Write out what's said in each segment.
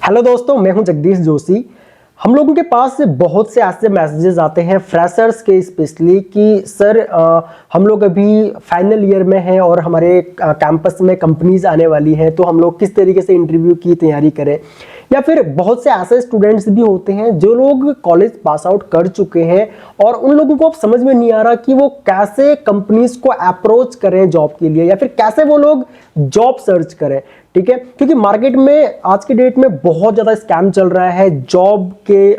Hello दोस्तों, मैं हूं जगदीश जोशी। हम लोगों के पास बहुत से ऐसे मैसेजेस आते हैं फ्रेशर्स के स्पेशली कि सर हम लोग अभी फाइनल ईयर में हैं और हमारे कैंपस में कंपनीज आने वाली हैं, तो हम लोग किस तरीके से इंटरव्यू की तैयारी करें। या फिर बहुत से ऐसे स्टूडेंट्स भी होते हैं जो लोग कॉलेज पास आउट कर चुके हैं और उन लोगों को अब समझ में नहीं आ रहा कि वो कैसे कंपनीज को अप्रोच करें जॉब के लिए या फिर कैसे वो लोग जॉब सर्च करें। ठीक है, क्योंकि मार्केट में आज के डेट में बहुत ज़्यादा स्कैम चल रहा है जॉब के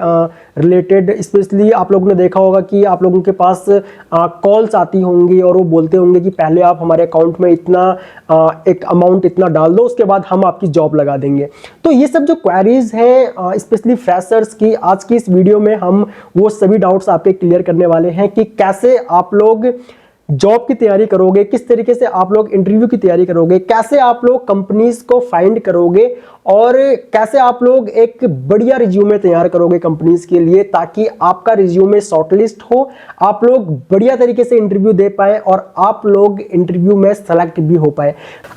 रिलेटेड। स्पेशली आप लोगों ने देखा होगा कि आप लोगों के पास कॉल्स आती होंगी और वो बोलते होंगे कि पहले आप हमारे अकाउंट में इतना एक अमाउंट इतना डाल दो, उसके बाद हम आपकी जॉब लगा देंगे। तो ये सब जो क्वेरीज हैं स्पेशली फ्रेशर्स की, आज की इस वीडियो में हम वो सभी डाउट्स आपके क्लियर करने वाले हैं कि कैसे आप लोग जॉब की तैयारी करोगे, किस तरीके से आप लोग इंटरव्यू की तैयारी करोगे, कैसे आप लोग कंपनीज को फाइंड करोगे और कैसे आप लोग एक बढ़िया रिज्यूमे तैयार करोगे कंपनीज के लिए, ताकि आपका रिज्यूमे शॉर्टलिस्ट हो, आप लोग बढ़िया तरीके से इंटरव्यू दे पाए और आप लोग इंटरव्यू में सेलेक्ट भी हो पाए।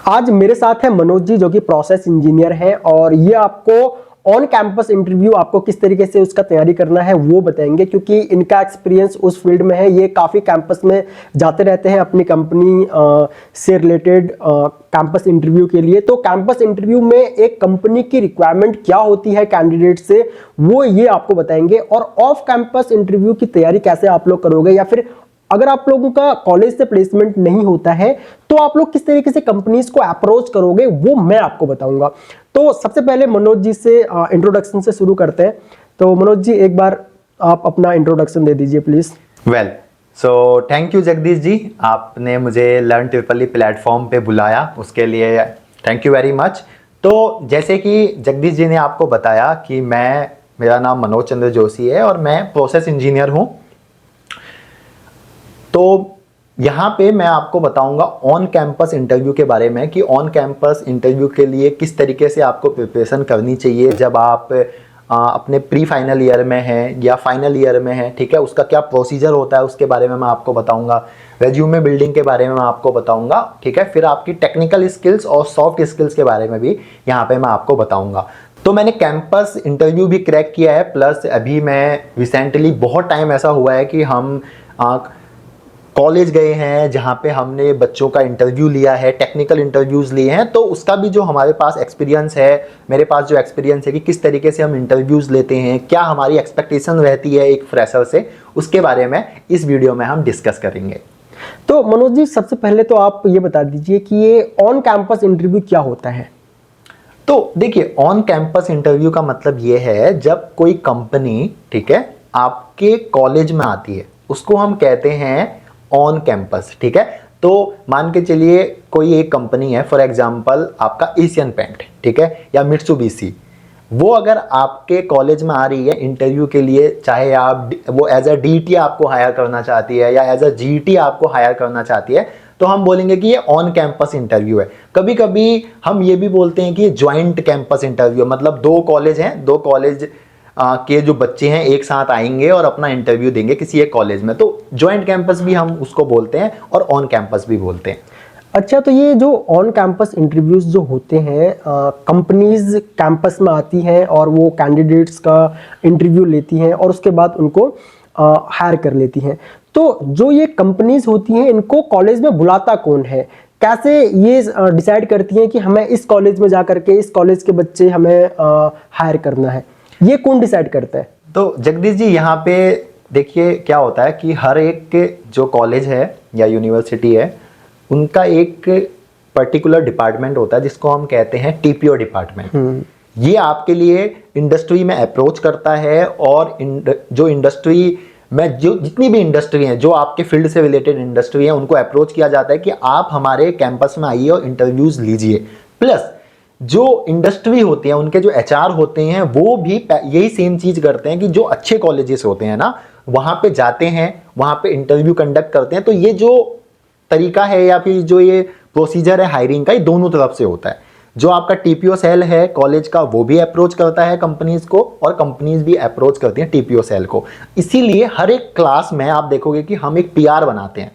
आज मेरे साथ है मनोज जी, जो कि प्रोसेस इंजीनियर है, और ये आपको ऑन कैंपस इंटरव्यू आपको किस तरीके से उसका तैयारी करना है वो बताएंगे, क्योंकि इनका एक्सपीरियंस उस फील्ड में है। ये काफ़ी कैंपस में जाते रहते हैं अपनी कंपनी से रिलेटेड कैंपस इंटरव्यू के लिए। तो कैंपस इंटरव्यू में एक कंपनी की रिक्वायरमेंट क्या होती है कैंडिडेट से, वो ये आपको बताएंगे। और ऑफ कैंपस इंटरव्यू की तैयारी कैसे आप लोग करोगे, या फिर अगर आप लोगों का कॉलेज से प्लेसमेंट नहीं होता है तो आप लोग किस तरीके से कंपनीज को अप्रोच करोगे, वो मैं आपको बताऊंगा। तो सबसे पहले मनोज जी से इंट्रोडक्शन से शुरू करते हैं। तो मनोज जी, एक बार आप अपना इंट्रोडक्शन दे दीजिए please. Well, so thank you Jagdish ji, आपने मुझे लर्न ट्रिपली प्लेटफॉर्म पे बुलाया, उसके लिए थैंक यू वेरी मच। तो जैसे कि जगदीश जी ने आपको बताया कि मेरा नाम मनोज चंद्र जोशी है और मैं प्रोसेस इंजीनियर हूँ। तो यहाँ पे मैं आपको बताऊंगा ऑन कैंपस इंटरव्यू के बारे में कि ऑन कैंपस इंटरव्यू के लिए किस तरीके से आपको प्रिपरेशन करनी चाहिए जब आप अपने प्री फाइनल ईयर में हैं या फाइनल ईयर में हैं। ठीक है, उसका क्या प्रोसीजर होता है उसके बारे में मैं आपको बताऊंगा। रेज्यूमे बिल्डिंग के बारे में मैं आपको बताऊंगा। ठीक है, फिर आपकी टेक्निकल स्किल्स और सॉफ्ट स्किल्स के बारे में भी यहाँ पे मैं आपको बताऊंगा। तो मैंने कैंपस इंटरव्यू भी क्रैक किया है, प्लस अभी मैं रिसेंटली बहुत टाइम ऐसा हुआ है कि हम कॉलेज गए हैं जहाँ पे हमने बच्चों का इंटरव्यू लिया है, टेक्निकल इंटरव्यूज़ लिए हैं। तो उसका भी जो हमारे पास एक्सपीरियंस है, मेरे पास जो एक्सपीरियंस है कि किस तरीके से हम इंटरव्यूज़ लेते हैं, क्या हमारी एक्सपेक्टेशन रहती है एक फ्रेशर से, उसके बारे में इस वीडियो में हम डिस्कस करेंगे। तो मनोज जी, सबसे पहले तो आप ये बता दीजिए कि ये ऑन कैंपस इंटरव्यू क्या होता है। तो देखिए, ऑन कैंपस इंटरव्यू का मतलब ये है जब कोई कंपनी, ठीक है, आपके कॉलेज में आती है, उसको हम कहते हैं ऑन कैंपस। ठीक है, तो मान के चलिए कोई एक कंपनी है, फॉर एग्जांपल आपका एशियन पेंट, ठीक है, या मित्सुबिशी, वो अगर आपके कॉलेज में आ रही है इंटरव्यू के लिए, चाहे आप वो एज अ डीटी आपको हायर करना चाहती है या एज अ जीटी आपको हायर करना चाहती है, तो हम बोलेंगे कि ये ऑन कैंपस इंटरव्यू है। कभी कभी हम ये भी बोलते हैं कि ये ज्वाइंट कैंपस इंटरव्यू, मतलब दो कॉलेज हैं, दो कॉलेज के जो बच्चे हैं एक साथ आएंगे और अपना इंटरव्यू देंगे किसी एक कॉलेज में, तो ज्वाइंट कैंपस भी हम उसको बोलते हैं और ऑन कैंपस भी बोलते हैं। अच्छा, तो ये जो ऑन कैंपस इंटरव्यूज जो होते हैं, कंपनीज कैंपस में आती हैं और वो कैंडिडेट्स का इंटरव्यू लेती हैं और उसके बाद उनको हायर कर लेती हैं। तो जो ये कंपनीज होती हैं, इनको कॉलेज में बुलाता कौन है, कैसे ये डिसाइड करती हैं कि हमें इस कॉलेज में जा करके इस कॉलेज के बच्चे हमें हायर करना है, ये कौन डिसाइड करता है? तो जगदीश जी, यहाँ पे देखिए क्या होता है कि हर एक जो कॉलेज है या यूनिवर्सिटी है, उनका एक पर्टिकुलर डिपार्टमेंट होता है जिसको हम कहते हैं टीपीओ डिपार्टमेंट। ये आपके लिए इंडस्ट्री में अप्रोच करता है और जो इंडस्ट्री में जो जितनी भी इंडस्ट्री हैं, जो आपके फील्ड से रिलेटेड इंडस्ट्री है, उनको अप्रोच किया जाता है कि आप हमारे कैंपस में आइए और इंटरव्यूज लीजिए। प्लस जो इंडस्ट्री होती है, उनके जो एचआर होते हैं, वो भी यही सेम चीज करते हैं कि जो अच्छे कॉलेजेस होते हैं ना, वहां पे जाते हैं, वहां पे इंटरव्यू कंडक्ट करते हैं। तो ये जो तरीका है या फिर जो ये प्रोसीजर है हायरिंग का, ये दोनों तरफ से होता है। जो आपका टीपीओ सेल है कॉलेज का, वो भी अप्रोच करता है कंपनीज को और कंपनीज भी अप्रोच करती हैं टीपीओ सेल को। इसीलिए हर एक क्लास में आप देखोगे कि हम एक पीआर बनाते हैं।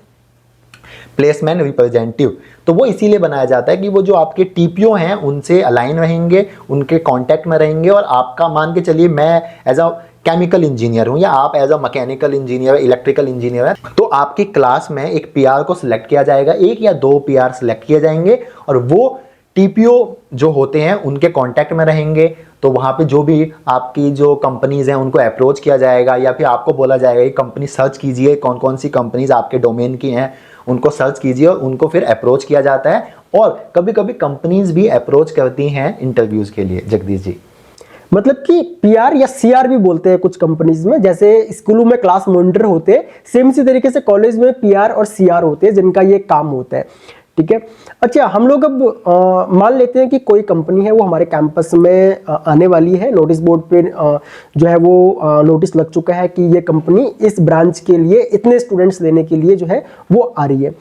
Placement representative. तो वो इसीलिए बनाया जाता है कि वो जो आपके टीपीओ हैं उनसे अलाइन रहेंगे, उनके कांटेक्ट में रहेंगे, और आपका मान के चलिए मैं एज अ केमिकल इंजीनियर हूं या आप as a mechanical engineer, electrical engineer है, तो आपकी क्लास में एक पीआर को सिलेक्ट किया जाएगा, एक या दो पीआर सिलेक्ट किए जाएंगे, और वो टीपीओ जो होते हैं उनके कांटेक्ट में रहेंगे। तो वहां पे जो भी आपकी जो कंपनीज हैं उनको अप्रोच किया जाएगा, या फिर आपको बोला जाएगा कि कंपनी सर्च कीजिए, कौन कौन सी कंपनीज आपके डोमेन की हैं उनको सर्च कीजिए, और उनको फिर अप्रोच किया जाता है। और कभी कभी कंपनीज भी अप्रोच करती हैं इंटरव्यूज के लिए। जगदीश जी, मतलब कि पीआर या सीआर भी बोलते हैं कुछ कंपनीज में, जैसे स्कूलों में क्लास मॉनिटर होते हैं, सेम इसी तरीके से कॉलेज में पीआर और सीआर होते हैं जिनका ये काम होता है। ठीक है, अच्छा हम लोग अब मान लेते हैं कि कोई कंपनी है वो हमारे कैंपस में आने वाली है, नोटिस बोर्ड पे जो है वो नोटिस लग चुका है कि ये कंपनी इस ब्रांच के लिए इतने स्टूडेंट्स लेने के लिए जो है वो आ रही है।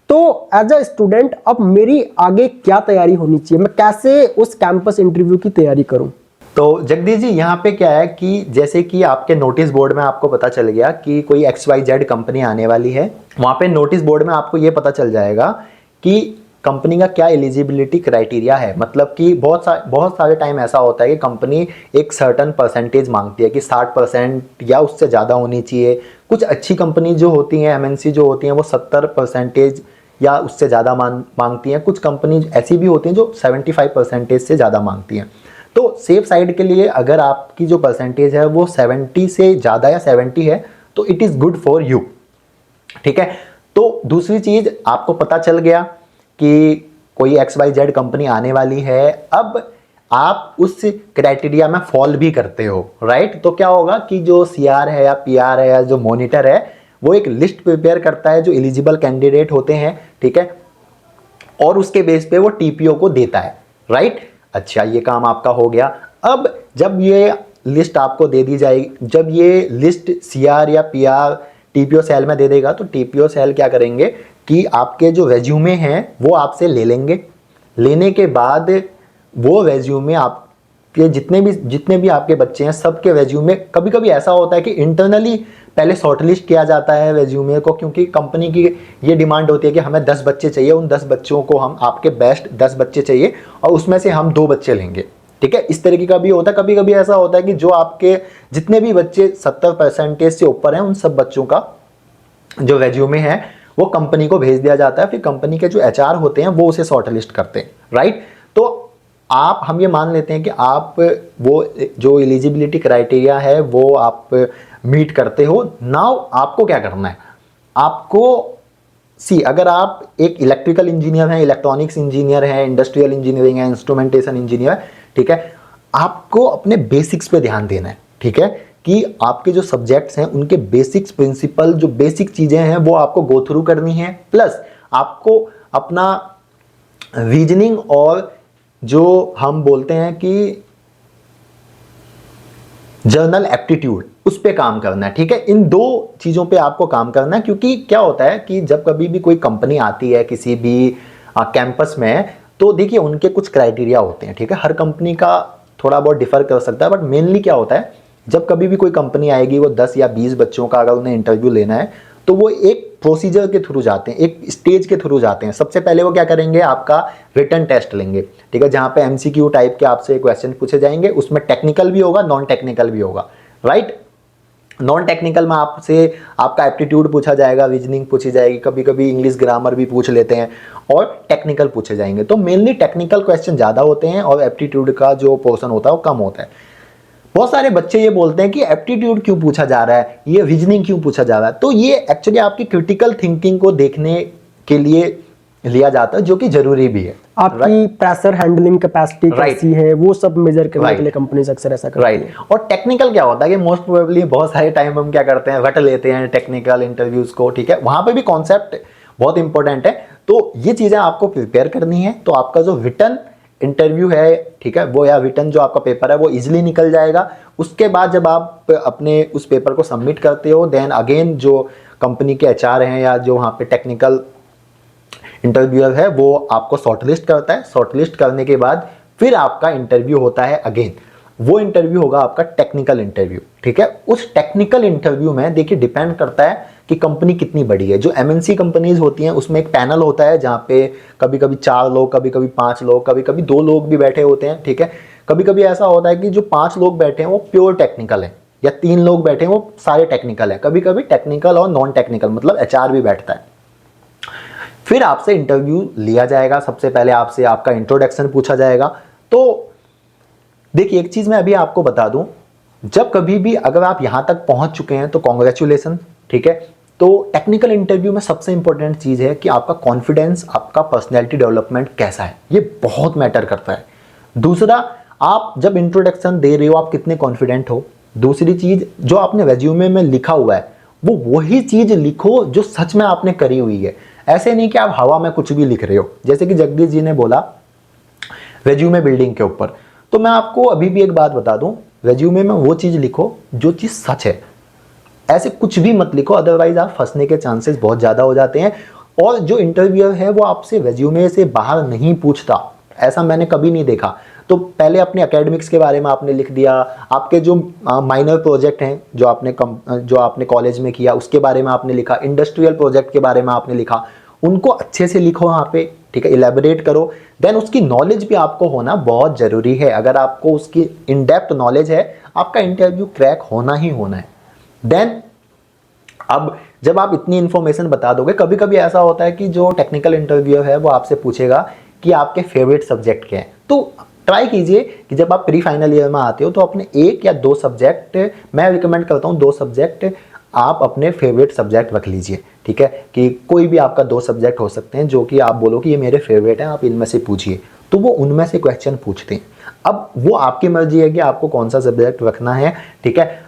तो एज अ स्टूडेंट अब मेरी आगे क्या तैयारी होनी चाहिए, मैं कैसे उस कैंपस इंटरव्यू की तैयारी करूं? तो जगदीश जी यहाँ पे क्या है कि जैसे कि आपके नोटिस बोर्ड में आपको पता चल गया कि कोई XYZ कंपनी आने वाली है, वहां पे नोटिस बोर्ड में आपको ये पता चल जाएगा कि कंपनी का क्या एलिजिबिलिटी क्राइटेरिया है। मतलब कि बहुत सारे टाइम ऐसा होता है कि कंपनी एक सर्टन परसेंटेज मांगती है कि 60% या उससे ज़्यादा होनी चाहिए। कुछ अच्छी कंपनी जो होती हैं, MNC जो होती हैं, वो 70% या उससे ज़्यादा मांगती हैं। कुछ कंपनी ऐसी भी होती हैं जो 75% से ज़्यादा मांगती हैं। तो सेफ साइड के लिए अगर आपकी जो परसेंटेज है वो 70 से ज़्यादा या 70 है तो it is good for you. ठीक है, तो दूसरी चीज़ आपको पता चल गया कि कोई XYZ कंपनी आने वाली है। अब आप उस क्राइटेरिया में फॉल भी करते हो, राइट? तो क्या होगा कि जो CR है या PR है या जो मॉनिटर है वो एक लिस्ट प्रिपेयर करता है जो एलिजिबल कैंडिडेट होते हैं। ठीक है, और उसके बेस पे वो TPO को देता है, राइट? अच्छा, ये काम आपका हो गया। अब जब ये लिस्ट आपको दे दी जाएगी, जब ये लिस्ट CR या PR TPO सेल में दे देगा तो TPO सेल क्या करेंगे कि आपके जो रेज्यूमे हैं वो आपसे ले लेंगे। लेने के बाद वो रेज्यूमे आपके जितने भी आपके बच्चे हैं सबके रेज्यूमे, कभी कभी ऐसा होता है कि इंटरनली पहले शॉर्टलिस्ट किया जाता है रेज्यूमे को, क्योंकि कंपनी की ये डिमांड होती है कि हमें 10 बच्चे चाहिए, उन 10 बच्चों को हम आपके बेस्ट 10 बच्चे चाहिए और उसमें से हम 2 बच्चे लेंगे। ठीक है, इस तरीके का भी होता है। कभी कभी ऐसा होता है कि जो आपके जितने भी बच्चे 70% से ऊपर हैं उन सब बच्चों का जो रेज्यूमे है वो कंपनी को भेज दिया जाता है। फिर कंपनी के जो HR होते हैं वो उसे शॉर्टलिस्ट करते हैं, राइट? तो हम ये मान लेते हैं कि आप वो जो एलिजिबिलिटी क्राइटेरिया है वो आप मीट करते हो। नाउ आपको क्या करना है, आपको अगर आप एक इलेक्ट्रिकल इंजीनियर हैं, इलेक्ट्रॉनिक्स इंजीनियर हैं, इंडस्ट्रियल इंजीनियरिंग है, इंस्ट्रूमेंटेशन इंजीनियर, ठीक है, आपको अपने बेसिक्स पे ध्यान देना है। ठीक है, कि आपके जो सब्जेक्ट्स हैं उनके बेसिक्स प्रिंसिपल, जो बेसिक चीजें हैं वो आपको गो थ्रू करनी है। प्लस आपको अपना रीजनिंग और जो हम बोलते हैं कि जर्नल एप्टीट्यूड, उस पे काम करना है। ठीक है, इन 2 चीजों पे आपको काम करना है। क्योंकि क्या होता है कि जब कभी भी कोई कंपनी आती है किसी भी कैंपस में, तो देखिए उनके कुछ क्राइटेरिया होते हैं। ठीक है, हर कंपनी का थोड़ा बहुत डिफर कर सकता है, बट मेनली क्या होता है, जब कभी भी कोई कंपनी आएगी वो 10 या 20 बच्चों का अगर उन्हें इंटरव्यू लेना है तो वो एक प्रोसीजर के थ्रू जाते हैं, एक स्टेज के थ्रू जाते हैं। सबसे पहले वो क्या करेंगे, आपका रिटन टेस्ट लेंगे। ठीक है, जहां पे MCQ टाइप के आपसे क्वेश्चन पूछे जाएंगे, उसमें टेक्निकल भी होगा, नॉन टेक्निकल भी होगा, राइट? नॉन टेक्निकल में आपसे आपका एप्टीट्यूड पूछा जाएगा, रीजनिंग पूछी जाएगी, कभी कभी इंग्लिश ग्रामर भी पूछ लेते हैं, और टेक्निकल पूछे जाएंगे। तो मेनली टेक्निकल क्वेश्चन ज़्यादा होते हैं और एप्टीट्यूड का जो पोर्शन होता है वो कम होता है। बहुत सारे बच्चे ये बोलते हैं कि एप्टीट्यूड क्यों पूछा जा रहा है, ये रीजनिंग क्यों पूछा जा रहा है। तो ये एक्चुअली आपकी क्रिटिकल थिंकिंग को देखने के लिए लिया जाता है, जो कि जरूरी भी है। आपकी प्रेशर हैंडलिंग कैपेसिटी कैसी है, वो सब मेजर करने के लिए कंपनीज अक्सर ऐसा करती हैं। और टेक्निकल क्या होता है कि मोस्ट प्रोबेबली बहुत सारे टाइम हम क्या करते हैं, रट लेते हैं टेक्निकल इंटरव्यूज को। ठीक है, वहां पे भी कॉन्सेप्ट बहुत इंपॉर्टेंट है। तो ये चीजें आपको प्रिपेयर करनी है। तो आपका जो रिटन इंटरव्यू है, ठीक है, वो या रिटन जो आपका पेपर है वो इजीली निकल जाएगा। उसके बाद जब आप अपने उस पेपर को सबमिट करते हो, देन अगेन जो कंपनी के HR हैं या जो वहाँ पे टेक्निकल इंटरव्यूअर है वो आपको शॉर्टलिस्ट करता है। शॉर्टलिस्ट करने के बाद फिर आपका इंटरव्यू होता है अगेन। वो इंटरव्यू होगा आपका टेक्निकल इंटरव्यू। ठीक है, उस टेक्निकल इंटरव्यू में देखिए डिपेंड करता है कि कंपनी कितनी बड़ी है। जो एमएनसी कंपनीज होती हैं उसमें एक पैनल होता है जहाँ पे कभी कभी 4 लोग, कभी कभी 5 लोग, कभी कभी 2 लोग भी बैठे होते हैं, ठीक है। कभी कभी ऐसा होता है कि जो 5 लोग बैठे हैं वो प्योर टेक्निकल है, या 3 लोग बैठे हैं वो सारे टेक्निकल है। कभी कभी टेक्निकल और नॉन टेक्निकल मतलब एचआर भी बैठता है। फिर आपसे इंटरव्यू लिया जाएगा। सबसे पहले आपसे आपका इंट्रोडक्शन पूछा जाएगा। तो देखिए एक चीज मैं अभी आपको बता दूं, जब कभी भी अगर आप यहां तक पहुंच चुके हैं तो कॉन्ग्रेचुलेसन, ठीक है। तो टेक्निकल इंटरव्यू में सबसे इंपॉर्टेंट चीज है कि आपका कॉन्फिडेंस, आपका पर्सनैलिटी डेवलपमेंट कैसा है, ये बहुत मैटर करता है। दूसरा, आप जब इंट्रोडक्शन दे रहे हो आप कितने कॉन्फिडेंट हो। दूसरी चीज, जो आपने रेज्यूमे में लिखा हुआ है वो वही चीज लिखो जो सच में आपने करी हुई है। ऐसे नहीं कि आप हवा में कुछ भी लिख रहे हो। जैसे कि जगदीश जी ने बोला रेज्यूमे बिल्डिंग के ऊपर, तो मैं आपको अभी भी एक बात बता दूं, रेज्यूमे में वो चीज लिखो जो चीज सच है। ऐसे कुछ भी मत लिखो, अदरवाइज आप फंसने के चांसेस बहुत ज्यादा हो जाते हैं। और जो इंटरव्यूअर है वो आपसे रेज्यूमे से बाहर नहीं पूछता, ऐसा मैंने कभी नहीं देखा। तो पहले अपने एकेडमिक्स के बारे में आपने लिख दिया, आपके जो माइनर प्रोजेक्ट हैं जो आपने कॉलेज में किया उसके बारे में आपने लिखा, इंडस्ट्रियल प्रोजेक्ट के बारे में आपने लिखा, उनको अच्छे से लिखो वहाँ पे, ठीक है, इलेबोरेट करो। देन उसकी नॉलेज भी आपको होना बहुत जरूरी है। अगर आपको उसकी इन डेप्थ नॉलेज है, आपका इंटरव्यू क्रैक होना ही होना है। देन अब जब आप इतनी इंफॉर्मेशन बता दोगे, कभी कभी ऐसा होता है कि जो टेक्निकल इंटरव्यूअर है वो आपसे पूछेगा कि आपके फेवरेट सब्जेक्ट क्या है। तो ट्राई कीजिए कि जब आप प्री फाइनल ईयर में आते हो तो अपने 1 या 2 सब्जेक्ट, मैं रिकमेंड करता हूँ 2 सब्जेक्ट आप अपने फेवरेट सब्जेक्ट रख लीजिए, ठीक है। कि कोई भी आपका 2 सब्जेक्ट हो सकते हैं जो कि आप बोलो कि ये मेरे फेवरेट हैं, आप इनमें से पूछिए, तो वो उनमें से क्वेश्चन पूछते हैं। अब वो आपकी मर्जी है कि आपको कौन सा सब्जेक्ट रखना है, ठीक है।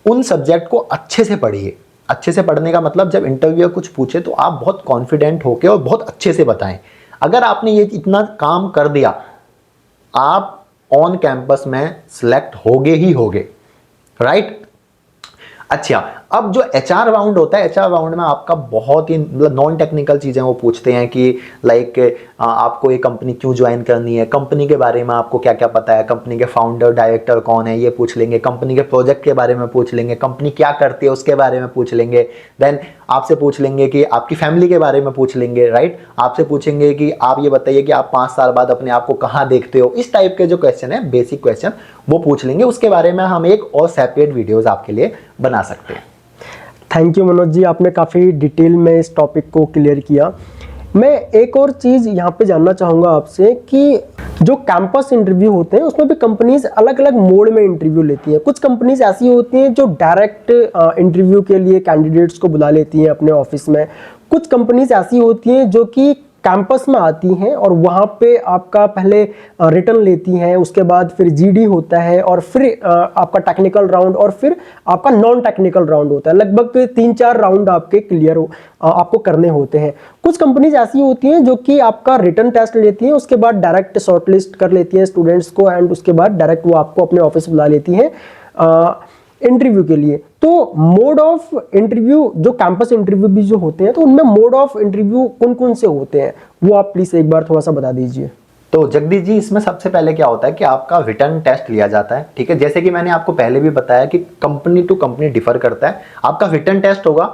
उन सब्जेक्ट को अच्छे से पढ़िए। अच्छे से पढ़ने का मतलब जब इंटरव्यूअर कुछ पूछे तो आप बहुत कॉन्फिडेंट होके और बहुत अच्छे से बताएं। अगर आपने ये इतना काम कर दिया, आप ऑन कैंपस में सिलेक्ट होगे ही होगे, राइट। अच्छा, अब जो एचआर राउंड होता है, एचआर राउंड में आपका बहुत ही मतलब नॉन टेक्निकल चीज़ें वो पूछते हैं कि लाइक आपको ये कंपनी क्यों ज्वाइन करनी है, कंपनी के बारे में आपको क्या क्या पता है, कंपनी के फाउंडर डायरेक्टर कौन है ये पूछ लेंगे, कंपनी के प्रोजेक्ट के बारे में पूछ लेंगे, कंपनी क्या करती है उसके बारे में पूछ लेंगे। देन आपसे पूछ लेंगे कि आपकी फैमिली के बारे में पूछ लेंगे, राइट। आपसे पूछेंगे कि आप ये बताइए कि आप 5 साल बाद अपने आप को कहाँ देखते हो। इस टाइप के जो क्वेश्चन है, बेसिक क्वेश्चन, वो पूछ लेंगे। उसके बारे में हम एक और सेपरेट वीडियोज आपके लिए बना सकते हैं। थैंक यू मनोज जी, आपने काफ़ी डिटेल में इस टॉपिक को क्लियर किया। मैं एक और चीज़ यहाँ पे जानना चाहूँगा आपसे कि जो कैंपस इंटरव्यू होते हैं उसमें भी कंपनीज अलग अलग मोड में इंटरव्यू लेती हैं। कुछ कंपनीज ऐसी होती हैं जो डायरेक्ट इंटरव्यू के लिए कैंडिडेट्स को बुला लेती हैं अपने ऑफिस में। कुछ कंपनीज ऐसी होती हैं जो कि कैंपस में आती हैं और वहाँ पे आपका पहले रिटर्न लेती हैं, उसके बाद फिर जीडी होता है और फिर आपका टेक्निकल राउंड और फिर आपका नॉन टेक्निकल राउंड होता है। लगभग 3-4 राउंड आपके क्लियर आपको करने होते हैं। कुछ कंपनीज ऐसी होती हैं जो कि आपका रिटर्न टेस्ट लेती हैं, उसके बाद डायरेक्ट शॉर्टलिस्ट कर लेती हैं स्टूडेंट्स को एंड उसके बाद डायरेक्ट वो आपको अपने ऑफिस बुला लेती हैं इंटरव्यू के लिए। तो मोड ऑफ इंटरव्यू, जो कैंपस इंटरव्यू भी जो होते हैं, तो उनमें मोड ऑफ इंटरव्यू कौन कौन से होते हैं वो आप प्लीज एक बार थोड़ा सा बता दीजिए। तो जगदीश जी, इसमें सबसे पहले क्या होता है कि आपका रिटर्न टेस्ट लिया जाता है, ठीक है। जैसे कि मैंने आपको पहले भी बताया कि कंपनी टू कंपनी डिफर करता है। आपका रिटर्न टेस्ट होगा।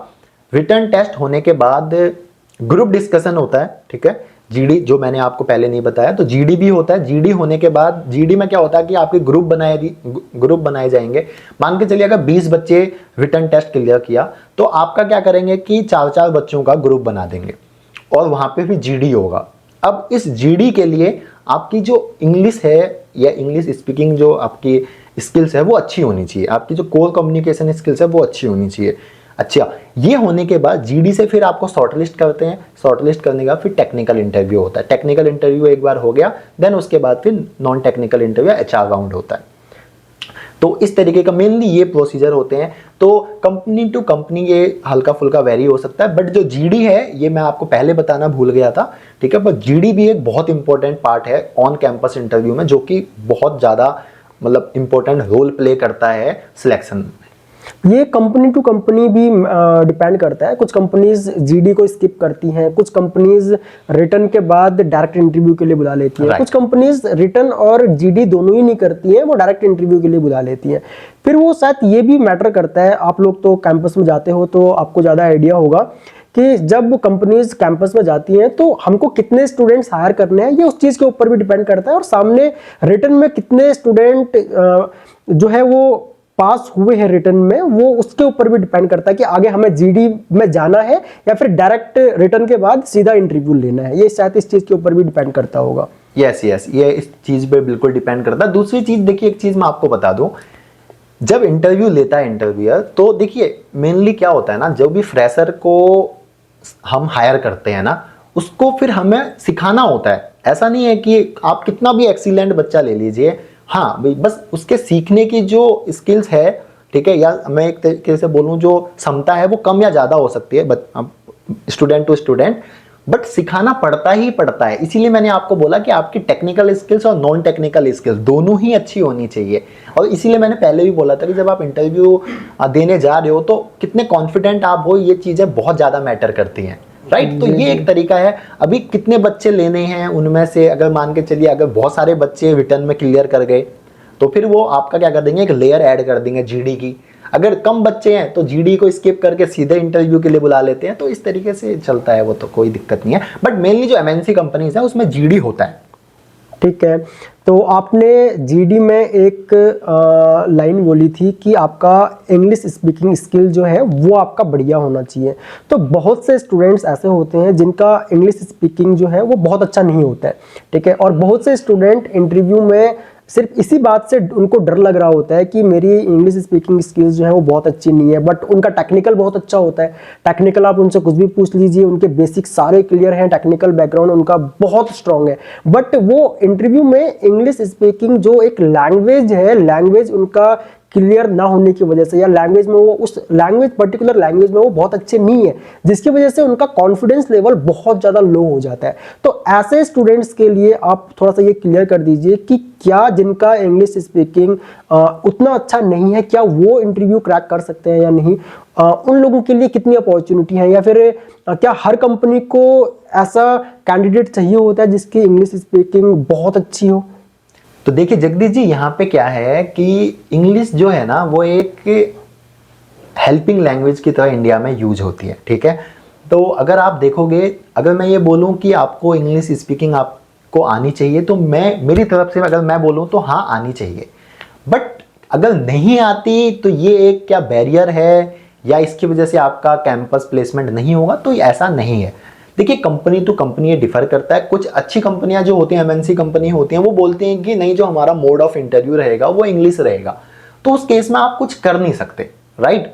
रिटर्न टेस्ट होने के बाद ग्रुप डिस्कशन होता है, ठीक है। जीडी जो मैंने आपको पहले नहीं बताया, तो जीडी भी होता है। जीडी होने के बाद जीडी में क्या होता है कि आपके ग्रुप बनाए जाएंगे। मान के चलिए अगर 20 बच्चे रिटर्न टेस्ट क्लियर किया तो आपका क्या करेंगे कि 4-4 बच्चों का ग्रुप बना देंगे और वहां पे भी जीडी होगा। अब इस जीडी के लिए आपकी जो इंग्लिश है या इंग्लिश स्पीकिंग जो आपकी स्किल्स है वो अच्छी होनी चाहिए। आपकी जो कोर कम्युनिकेशन स्किल्स है वो अच्छी होनी चाहिए। अच्छा, ये होने के बाद जीडी से फिर आपको शॉर्टलिस्ट करते हैं। शॉर्टलिस्ट करने के बाद फिर टेक्निकल इंटरव्यू होता है। टेक्निकल इंटरव्यू एक बार हो गया, देन उसके बाद फिर non technical interview HR round होता है। तो इस तरीके का मेनली ये प्रोसीजर होते हैं। तो कंपनी टू कंपनी ये हल्का फुल्का वेरी हो सकता है, बट जो जीडी है ये मैं आपको पहले बताना भूल गया था, ठीक है। पर जीडी भी एक बहुत इंपॉर्टेंट पार्ट है ऑन कैंपस इंटरव्यू में, जो कि बहुत ज़्यादा मतलब इंपॉर्टेंट रोल प्ले करता है सिलेक्शन में। ये कंपनी टू कंपनी भी डिपेंड करता है। कुछ कंपनीज जीडी को स्किप करती हैं, कुछ कंपनीज रिटर्न के बाद डायरेक्ट इंटरव्यू के लिए बुला लेती हैं, Right. कुछ कंपनीज रिटर्न और जीडी दोनों ही नहीं करती हैं, वो डायरेक्ट इंटरव्यू के लिए बुला लेती हैं। फिर वो शायद ये भी मैटर करता है, आप लोग तो कैंपस में जाते हो तो आपको ज़्यादा आइडिया होगा कि जब कंपनीज कैंपस में जाती हैं तो हमको कितने स्टूडेंट्स हायर करने हैं, ये उस चीज़ के ऊपर भी डिपेंड करता है, और सामने रिटर्न में कितने स्टूडेंट जो है वो पास हुए हैं रिटर्न में, वो उसके ऊपर भी डिपेंड करता है कि आगे हमें जीडी में जाना है या फिर डायरेक्ट रिटर्न के बाद सीधा इंटरव्यू लेना है। ये शायद इस चीज़ के ऊपर भी डिपेंड करता होगा। यस, ये इस चीज़ पे बिल्कुल डिपेंड करता है। दूसरी चीज़ देखिए, एक चीज़ मैं आपको बता दूं, जब इंटरव्यू लेता है इंटरव्यूअर, तो देखिए मेनली क्या होता है ना, जो भी फ्रेशर को हम हायर करते हैं ना, उसको फिर हमें सिखाना होता है। ऐसा नहीं है कि आप कितना भी एक्सीलेंट बच्चा ले लीजिए, हाँ भाई, बस उसके सीखने की जो स्किल्स है, ठीक है, या मैं एक तरीके से बोलूँ जो क्षमता है वो कम या ज़्यादा हो सकती है स्टूडेंट टू स्टूडेंट, बट सिखाना पड़ता ही पड़ता है। इसीलिए मैंने आपको बोला कि आपकी टेक्निकल स्किल्स और नॉन टेक्निकल स्किल्स दोनों ही अच्छी होनी चाहिए। और इसीलिए मैंने पहले भी बोला था कि जब आप इंटरव्यू देने जा रहे हो तो कितने कॉन्फिडेंट आप हो, ये चीज़ें बहुत ज़्यादा मैटर करती हैं, राइट। तो ये एक तरीका है। अभी कितने बच्चे लेने हैं, उनमें से अगर मान के चलिए अगर बहुत सारे बच्चे रिटर्न में क्लियर कर गए तो फिर वो आपका क्या कर देंगे, एक लेयर ऐड कर देंगे जीडी की। अगर कम बच्चे हैं तो जीडी को स्किप करके सीधे इंटरव्यू के लिए बुला लेते हैं। तो इस तरीके से चलता है, वो तो कोई दिक्कत नहीं है। बट मेनली जो एमएनसी कंपनीज है उसमें जीडी होता है। ठीक है, तो आपने जीडी में एक लाइन बोली थी कि आपका इंग्लिश स्पीकिंग स्किल जो है वो आपका बढ़िया होना चाहिए। तो बहुत से स्टूडेंट्स ऐसे होते हैं जिनका इंग्लिश स्पीकिंग जो है वो बहुत अच्छा नहीं होता है, ठीक है, और बहुत से स्टूडेंट इंटरव्यू में सिर्फ इसी बात से उनको डर लग रहा होता है कि मेरी इंग्लिश स्पीकिंग स्किल्स जो है वो बहुत अच्छी नहीं है, बट उनका टेक्निकल बहुत अच्छा होता है। टेक्निकल आप उनसे कुछ भी पूछ लीजिए, उनके बेसिक सारे क्लियर हैं, टेक्निकल बैकग्राउंड उनका बहुत स्ट्रांग है, बट वो इंटरव्यू में इंग्लिश स्पीकिंग जो एक लैंग्वेज है, लैंग्वेज उनका क्लियर ना होने की वजह से, या लैंग्वेज में वो उस लैंग्वेज पर्टिकुलर लैंग्वेज में वो बहुत अच्छे नहीं है, जिसकी वजह से उनका कॉन्फिडेंस लेवल बहुत ज़्यादा लो हो जाता है। तो ऐसे स्टूडेंट्स के लिए आप थोड़ा सा ये क्लियर कर दीजिए कि क्या जिनका इंग्लिश स्पीकिंग उतना अच्छा नहीं है, क्या वो इंटरव्यू क्रैक कर सकते हैं या नहीं, उन लोगों के लिए कितनी अपॉर्चुनिटी है, या फिर क्या हर कंपनी को ऐसा कैंडिडेट चाहिए होता है जिसकी इंग्लिश स्पीकिंग बहुत अच्छी हो। तो देखिए जगदीश जी, यहाँ पे क्या है कि इंग्लिश जो है ना वो एक हेल्पिंग लैंग्वेज की तरह इंडिया में यूज होती है, ठीक है। तो अगर आप देखोगे, अगर मैं ये बोलूँ कि आपको इंग्लिश स्पीकिंग आपको आनी चाहिए, तो मैं मेरी तरफ से अगर मैं बोलूँ तो हाँ आनी चाहिए। बट अगर नहीं आती तो ये एक क्या बैरियर है, या इसकी वजह से आपका कैंपस प्लेसमेंट नहीं होगा, तो ऐसा नहीं है। देखिए कंपनी टू कंपनी ये डिफर करता है। कुछ अच्छी कंपनियां जो होती हैं, एमएनसी कंपनी होती हैं, वो बोलती हैं कि नहीं, जो हमारा मोड ऑफ इंटरव्यू रहेगा वो इंग्लिश रहेगा, तो उस केस में आप कुछ कर नहीं सकते, राइट।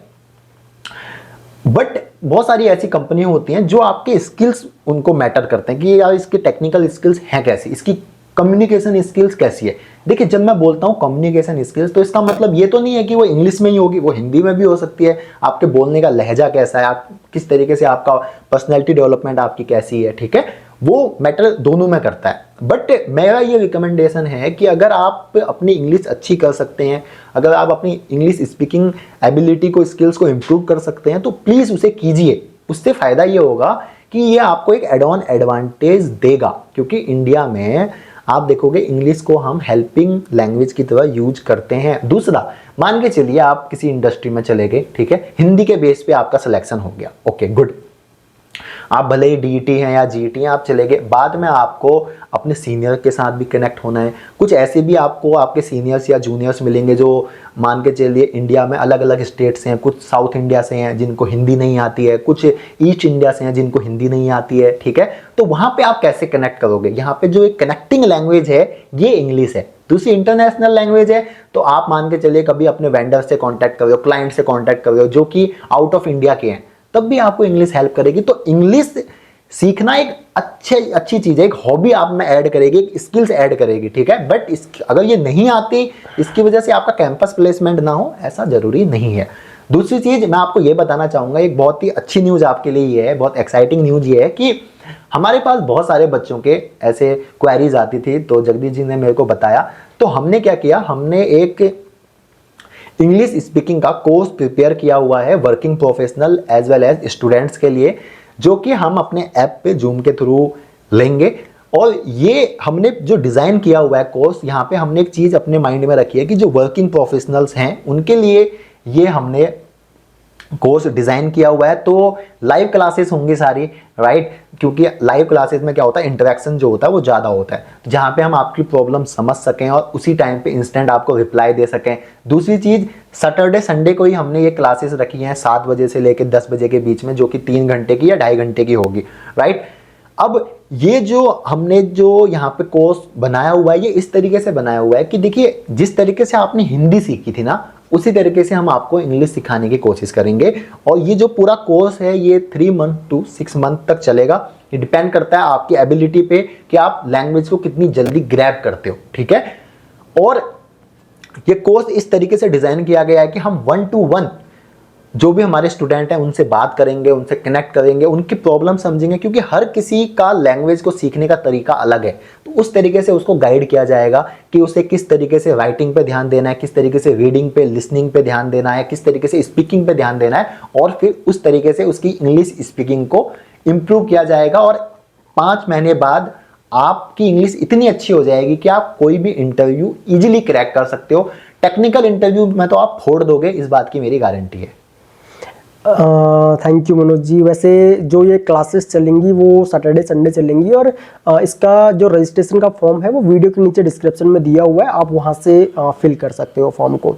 बट बहुत सारी ऐसी कंपनी होती हैं जो आपके स्किल्स उनको मैटर करते हैं कि यार इसके टेक्निकल स्किल्स हैं कैसी, इसकी कम्युनिकेशन स्किल्स कैसी है। देखिए जब मैं बोलता हूँ कम्युनिकेशन स्किल्स, तो इसका मतलब ये तो नहीं है कि वो इंग्लिश में ही होगी, वो हिंदी में भी हो सकती है। आपके बोलने का लहजा कैसा है, आप किस तरीके से, आपका पर्सनैलिटी डेवलपमेंट आपकी कैसी है, ठीक है, वो मैटर दोनों में करता है। बट मेरा ये रिकमेंडेशन है कि अगर आप अपनी इंग्लिश अच्छी कर सकते हैं, अगर आप अपनी इंग्लिश स्पीकिंग एबिलिटी को, स्किल्स को इम्प्रूव कर सकते हैं, तो प्लीज़ उसे कीजिए। उससे फ़ायदा ये होगा कि ये आपको एक एड ऑन एडवांटेज देगा, क्योंकि इंडिया में आप देखोगे इंग्लिश को हम हेल्पिंग लैंग्वेज की तरह यूज करते हैं। दूसरा, मान के चलिए आप किसी इंडस्ट्री में चले गए, ठीक है, हिंदी के बेस पे आपका सिलेक्शन हो गया, ओके गुड, आप भले ही डीईटी हैं या जीईटी हैं, आप चले गए, बाद में आपको अपने सीनियर के साथ भी कनेक्ट होना है। कुछ ऐसे भी आपको आपके सीनियर्स या जूनियर्स मिलेंगे जो मान के चलिए इंडिया में अलग अलग स्टेट से हैं, कुछ साउथ इंडिया से हैं जिनको हिंदी नहीं आती है, कुछ ईस्ट इंडिया से हैं जिनको हिंदी नहीं आती है, ठीक है। तो वहाँ पे आप कैसे कनेक्ट करोगे? यहाँ पे जो एक कनेक्टिंग लैंग्वेज है ये इंग्लिश है। दूसरी इंटरनेशनल लैंग्वेज है, तो आप मान के चलिए कभी अपने वेंडर से कॉन्टैक्ट कर रहे हो, क्लाइंट से कॉन्टैक्ट कर रहे हो जो कि आउट ऑफ इंडिया के हैं, तब भी आपको इंग्लिश हेल्प करेगी। तो इंग्लिश सीखना एक अच्छी चीज़ है, एक हॉबी आप में ऐड करेगी, एक स्किल्स ऐड करेगी, ठीक है। बट अगर ये नहीं आती, इसकी वजह से आपका कैंपस प्लेसमेंट ना हो, ऐसा जरूरी नहीं है। दूसरी चीज़ मैं आपको ये बताना चाहूँगा, एक बहुत ही अच्छी न्यूज़ आपके लिए ये है, बहुत एक्साइटिंग न्यूज़ ये है कि हमारे पास बहुत सारे बच्चों के ऐसे क्वेरीज आती थी, तो जगदीश जी ने मेरे को बताया, तो हमने क्या किया, हमने एक इंग्लिश स्पीकिंग का कोर्स प्रिपेयर किया हुआ है working professional as well as students के लिए, जो कि हम अपने ऐप पे जूम के थ्रू लेंगे। और ये हमने जो डिज़ाइन किया हुआ है कोर्स, यहाँ पे हमने एक चीज़ अपने माइंड में रखी है कि जो वर्किंग प्रोफेशनल्स हैं उनके लिए ये हमने कोर्स डिज़ाइन किया हुआ है। तो लाइव क्लासेस होंगी सारी, राइट, क्योंकि लाइव क्लासेस में क्या होता है, इंटरेक्शन जो होता है वो ज़्यादा होता है, तो जहाँ पे हम आपकी प्रॉब्लम समझ सकें और उसी टाइम पे इंस्टेंट आपको रिप्लाई दे सकें। दूसरी चीज़, सैटरडे संडे को ही हमने ये क्लासेस रखी हैं 7 बजे से लेकर 10 बजे के बीच में, जो कि 3 घंटे की या 2.5 घंटे की होगी, राइट। अब ये जो हमने जो यहाँ पे कोर्स बनाया हुआ है, ये इस तरीके से बनाया हुआ है कि देखिए, जिस तरीके से आपने हिंदी सीखी थी ना, उसी तरीके से हम आपको इंग्लिश सिखाने की कोशिश करेंगे। और ये जो पूरा कोर्स है ये 3 मंथ टू 6 मंथ तक चलेगा। ये डिपेंड करता है आपकी एबिलिटी पे कि आप लैंग्वेज को कितनी जल्दी ग्रैब करते हो, ठीक है। और ये कोर्स इस तरीके से डिजाइन किया गया है कि हम 1 to 1 जो भी हमारे स्टूडेंट हैं उनसे बात करेंगे, उनसे कनेक्ट करेंगे, उनकी प्रॉब्लम समझेंगे, क्योंकि हर किसी का लैंग्वेज को सीखने का तरीका अलग है। तो उस तरीके से उसको गाइड किया जाएगा कि उसे किस तरीके से राइटिंग पे ध्यान देना है, किस तरीके से रीडिंग पे, लिसनिंग पे ध्यान देना है, किस तरीके से स्पीकिंग पे ध्यान देना है, और फिर उस तरीके से उसकी इंग्लिश स्पीकिंग को इम्प्रूव किया जाएगा। और 5 महीने बाद आपकी इंग्लिश इतनी अच्छी हो जाएगी कि आप कोई भी इंटरव्यू इजीली क्रैक कर सकते हो। टेक्निकल इंटरव्यू में तो आप फोड़ दोगे, इस बात की मेरी गारंटी है। Thank you Manoj ji. वैसे जो ये क्लासेस चलेंगी वो सैटरडे संडे चलेंगी, और इसका जो रजिस्ट्रेशन का फॉर्म है वो वीडियो के नीचे डिस्क्रिप्शन में दिया हुआ है, आप वहाँ से फिल कर सकते हो फॉर्म को।